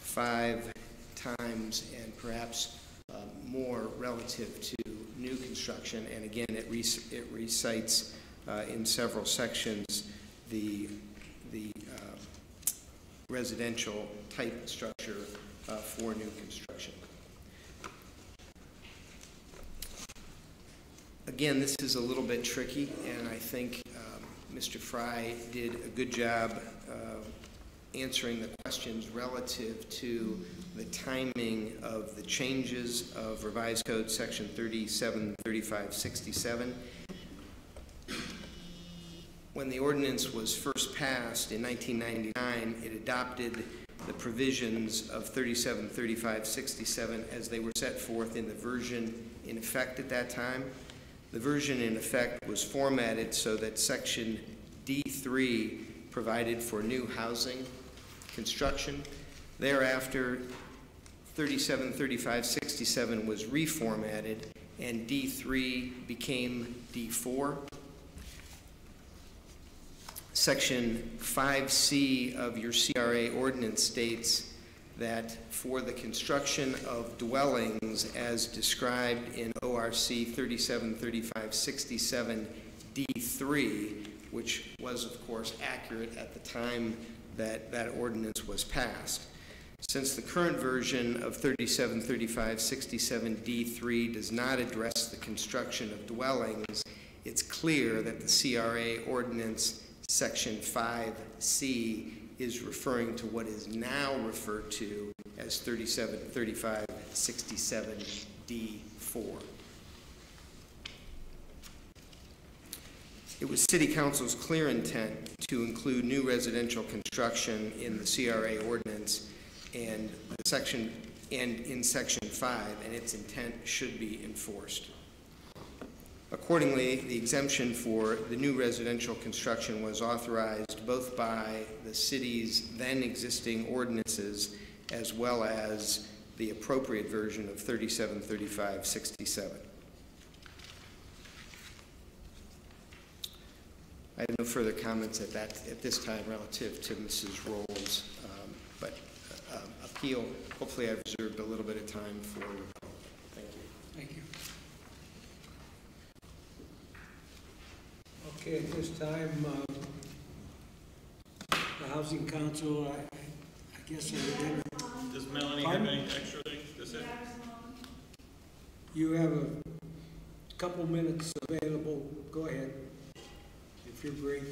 5 times, and perhaps more relative to new construction. And again, it recites in several sections the residential type structure for new construction. Again, this is a little bit tricky, and I think Mr. Fry did a good job answering the questions relative to the timing of the changes of Revised Code Section 373567. when the ordinance was first passed in 1999, it adopted the provisions of 373567 as they were set forth in the version in effect at that time. The version in effect was formatted so that section D3 provided for new housing construction. Thereafter, 373567 was reformatted and D3 became D4. Section 5C of your CRA ordinance states that for the construction of dwellings as described in ORC 373567 D3, which was of course accurate at the time that that ordinance was passed. Since the current version of 373567 D3 does not address the construction of dwellings, it's clear that the CRA ordinance Section 5C is referring to what is now referred to as 373567 D4. It was City Council's clear intent to include new residential construction in the CRA ordinance and in Section 5, and its intent should be enforced. Accordingly, the exemption for the new residential construction was authorized both by the city's then existing ordinances as well as the appropriate version of 373567. I have no further comments at this time relative to Mrs. Roll's appeal. Hopefully I've reserved a little bit of time for rebuttal. Thank you. Thank you. Okay, at this time, the Housing Council, I guess I would enter. Does Melanie have any extra things to say? You have a couple minutes available. Go ahead, if you're brief.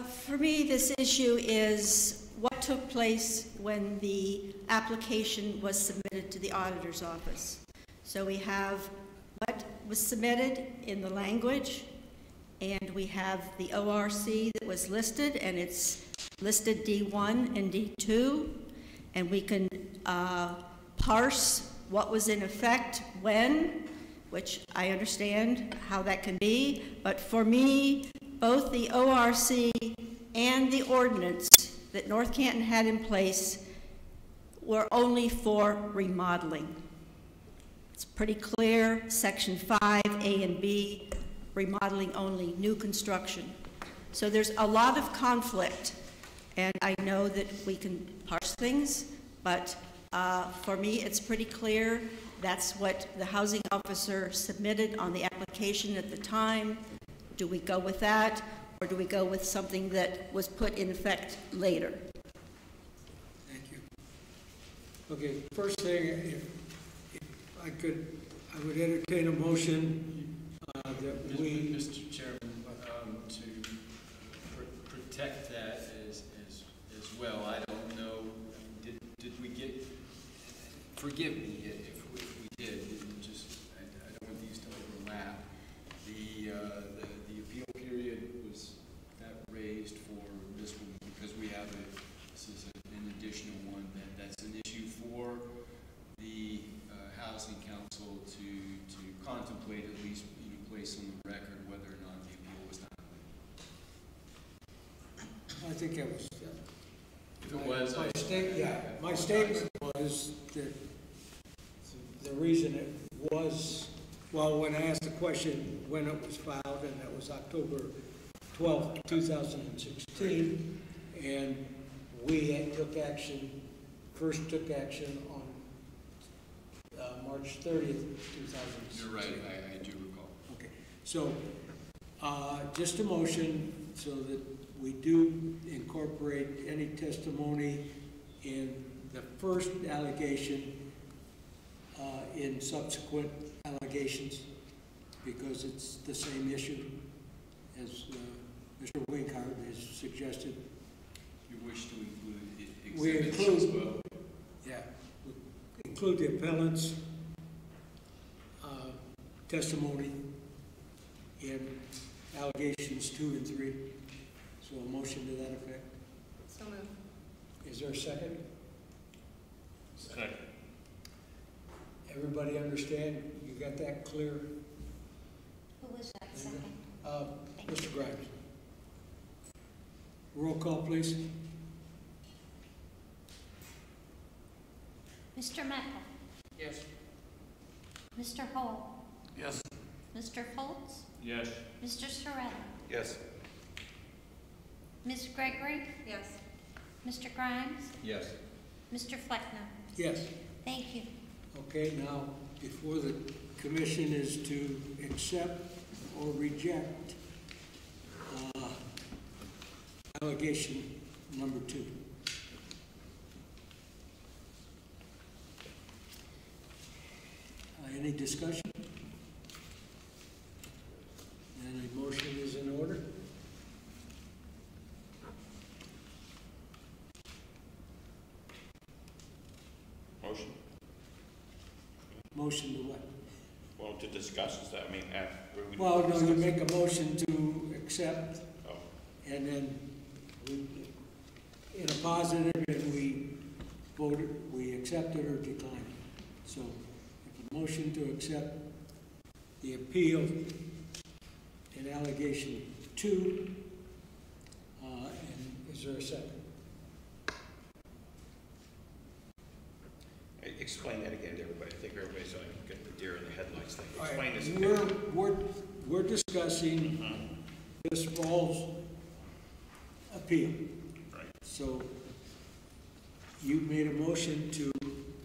For me, this issue is what took place when the application was submitted to the auditor's office. So we have what was submitted in the language, and we have the ORC that was listed, and it's listed D1 and D2, and we can parse what was in effect when, which I understand how that can be, but for me, both the ORC and the ordinance that North Canton had in place were only for remodeling. It's pretty clear, Section 5, A and B, remodeling only, new construction. So there's a lot of conflict, and I know that we can parse things, but for me, it's pretty clear. That's what the housing officer submitted on the application at the time. Do we go with that, or do we go with something that was put in effect later? Thank you. Okay, first thing, if I could, I would entertain a motion that we... Mr. Chairman, to protect that as well, I don't know, did we get, forgive me if we did, I don't want these to overlap. The appeal period was that raised for this one because we have this is an additional one that's an issue for the Housing Council to contemplate, at least place on the record whether or not the appeal was not. I think that was... If it was, my statement was that the reason it was, well, when I asked the question when it was filed, and that was October 12th, 2016, and we first took action on March 30th, 2016. You're right, I do recall. Okay, so just a motion so that we do incorporate any testimony in the first allegation in subsequent allegations, because it's the same issue as Mr. Winkard has suggested. You wish to include We exhibits as well? Yeah, we include the appellant's testimony in allegations 2 and 3. So a motion to that effect. So moved. Is there a second? Second. Everybody understand? You got that clear? Who was that second? Mr. Grimes. Roll call, please. Mr. Mecca? Yes. Mr. Hall? Yes. Mr. Foltz? Yes. Mr. Soretta? Yes. Ms. Gregory? Yes. Mr. Grimes? Yes. Mr. Fleckner? Yes. Thank you. Okay, now, before the commission is to accept or reject allegation number 2. Any discussion? And a motion is in order? Motion? Motion to what? Well, to discuss, is that, I mean, Well, no, you make a motion to accept, Oh, and then we, in a positive, and we vote, we accept it or decline it. So, if a motion to accept the appeal in allegation 2, and is there a second? explain that again to everybody. I think everybody's like, get the deer in the headlights thing. All Explain right, this. we're discussing this fall's appeal. Right. So you made a motion to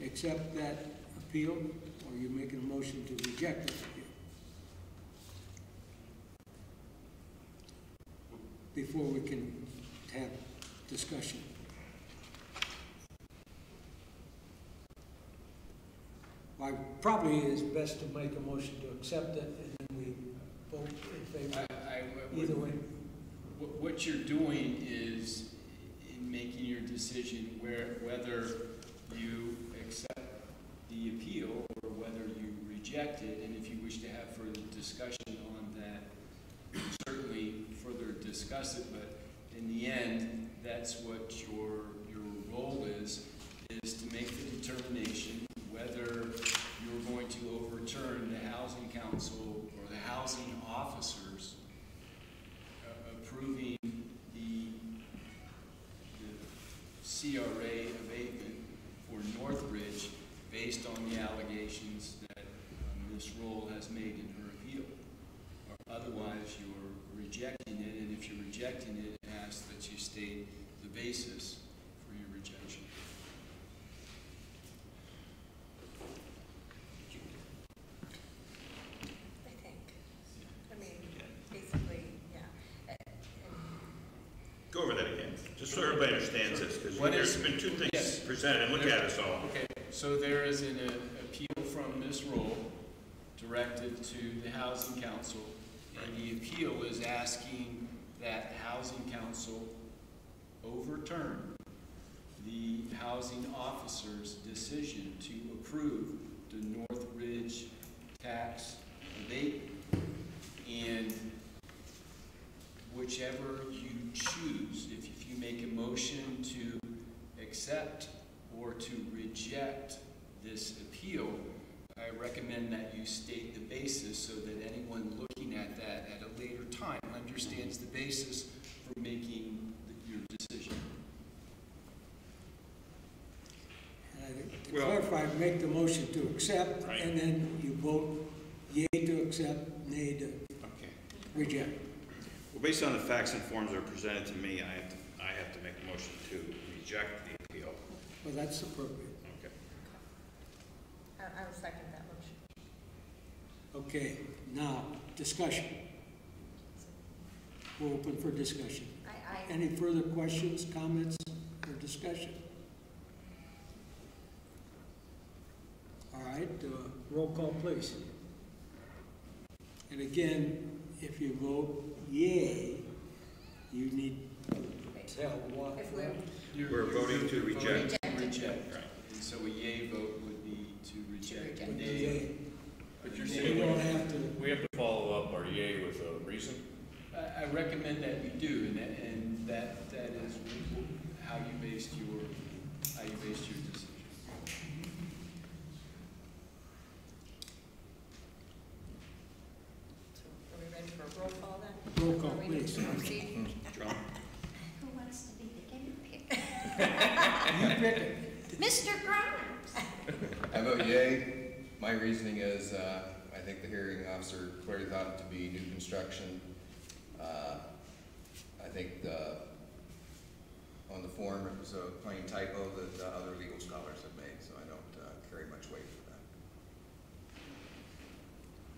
accept that appeal, or you making a motion to reject that appeal? Before we can have discussion. Why, probably is best to make a motion to accept it, and then we vote in favor. Either way. What you're doing is in making your decision whether you accept the appeal or whether you reject it, and if you wish to have further discussion on that, you can certainly further discuss it, but in the end, that's what your role is to make the determination whether you're going to overturn the Housing Council or the housing officers approving the CRA abatement for Northridge based on the allegations that Ms. Roll has made in her appeal. Or otherwise, you're rejecting it, and if you're rejecting it, it asks that you state the basis for your rejection. I think. I mean, basically, yeah. Go over that again, just so everybody understands this, because What there's is- been 2 things yes. presented, and look at us all. Okay, so there is an appeal from Ms. Roll directed to the Housing Council, and the appeal is asking that Housing Council overturn the housing officer's decision to approve the Northridge tax abatement. And whichever you choose, if you make a motion to accept or to reject this appeal, I recommend that you state the basis so that anyone looking at that at a later time understands the basis for making your decision. To clarify, make the motion to accept, Right. and then you vote yea to accept, nay to Okay. reject. Well, based on the facts and forms that are presented to me, I have to make a motion to reject the appeal. Well, that's appropriate. Okay. I will second that motion. Okay, now, discussion. We're open for discussion. Any further questions, comments, or discussion? All right, roll call, please. And again, if you vote yea, you need to tell what. If we're, We're voting to reject. Reject. Right. And so a yea vote would be to reject. reject. A nay. Yea. But you're We saying don't have to, we have to follow up our yea with a reason? recommend that you do, and that is how you based your decision. So are we ready for a roll call then? Roll call, Or we need please. to proceed? Trump? Who wants to be the guinea pig? You pick it. Mr. Grimes? I vote yea. My reasoning is, I think the hearing officer clearly thought it to be new construction. I think on the form, it was a plain typo that other legal scholars have made, so I don't carry much weight for that.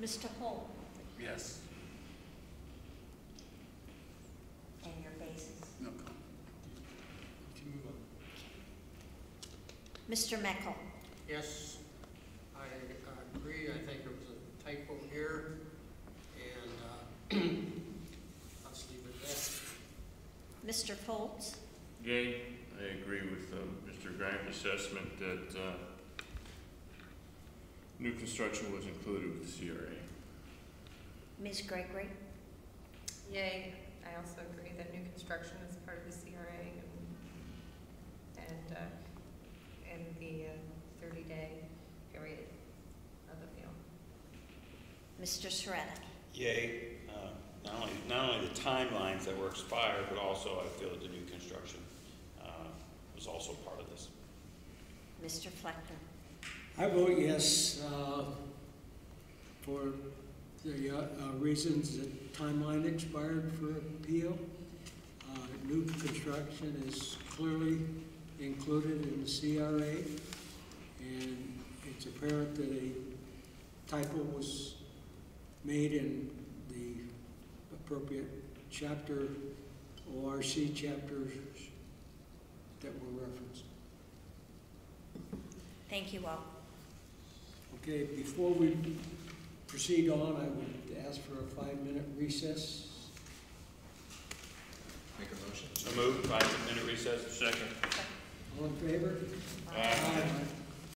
Mr. Holt? Yes. And your basis? No comment. Can you move on? Mr. Meckel? Yes, I agree. I think there was a typo here, and let's leave it at that. Mr. Foltz? Yay, I agree with Mr. Grimes' assessment that new construction was included with the CRA. Ms. Gregory? Yay, I also agree that new construction is part of the CRA and the 30-day period of appeal. Mr. Soretta? Yay. Not only the timelines that were expired, but also I feel that the new construction was also part of this. Mr. Fleckner? I vote yes for the reasons that timeline expired for appeal. New construction is clearly included in the CRA, and it's apparent that a typo was made in the appropriate chapter, ORC chapters that were referenced. Thank you all. Okay, before we proceed on, I would ask for a 5-minute recess. Make a motion. So moved, 5-minute recess. Second. All in favor?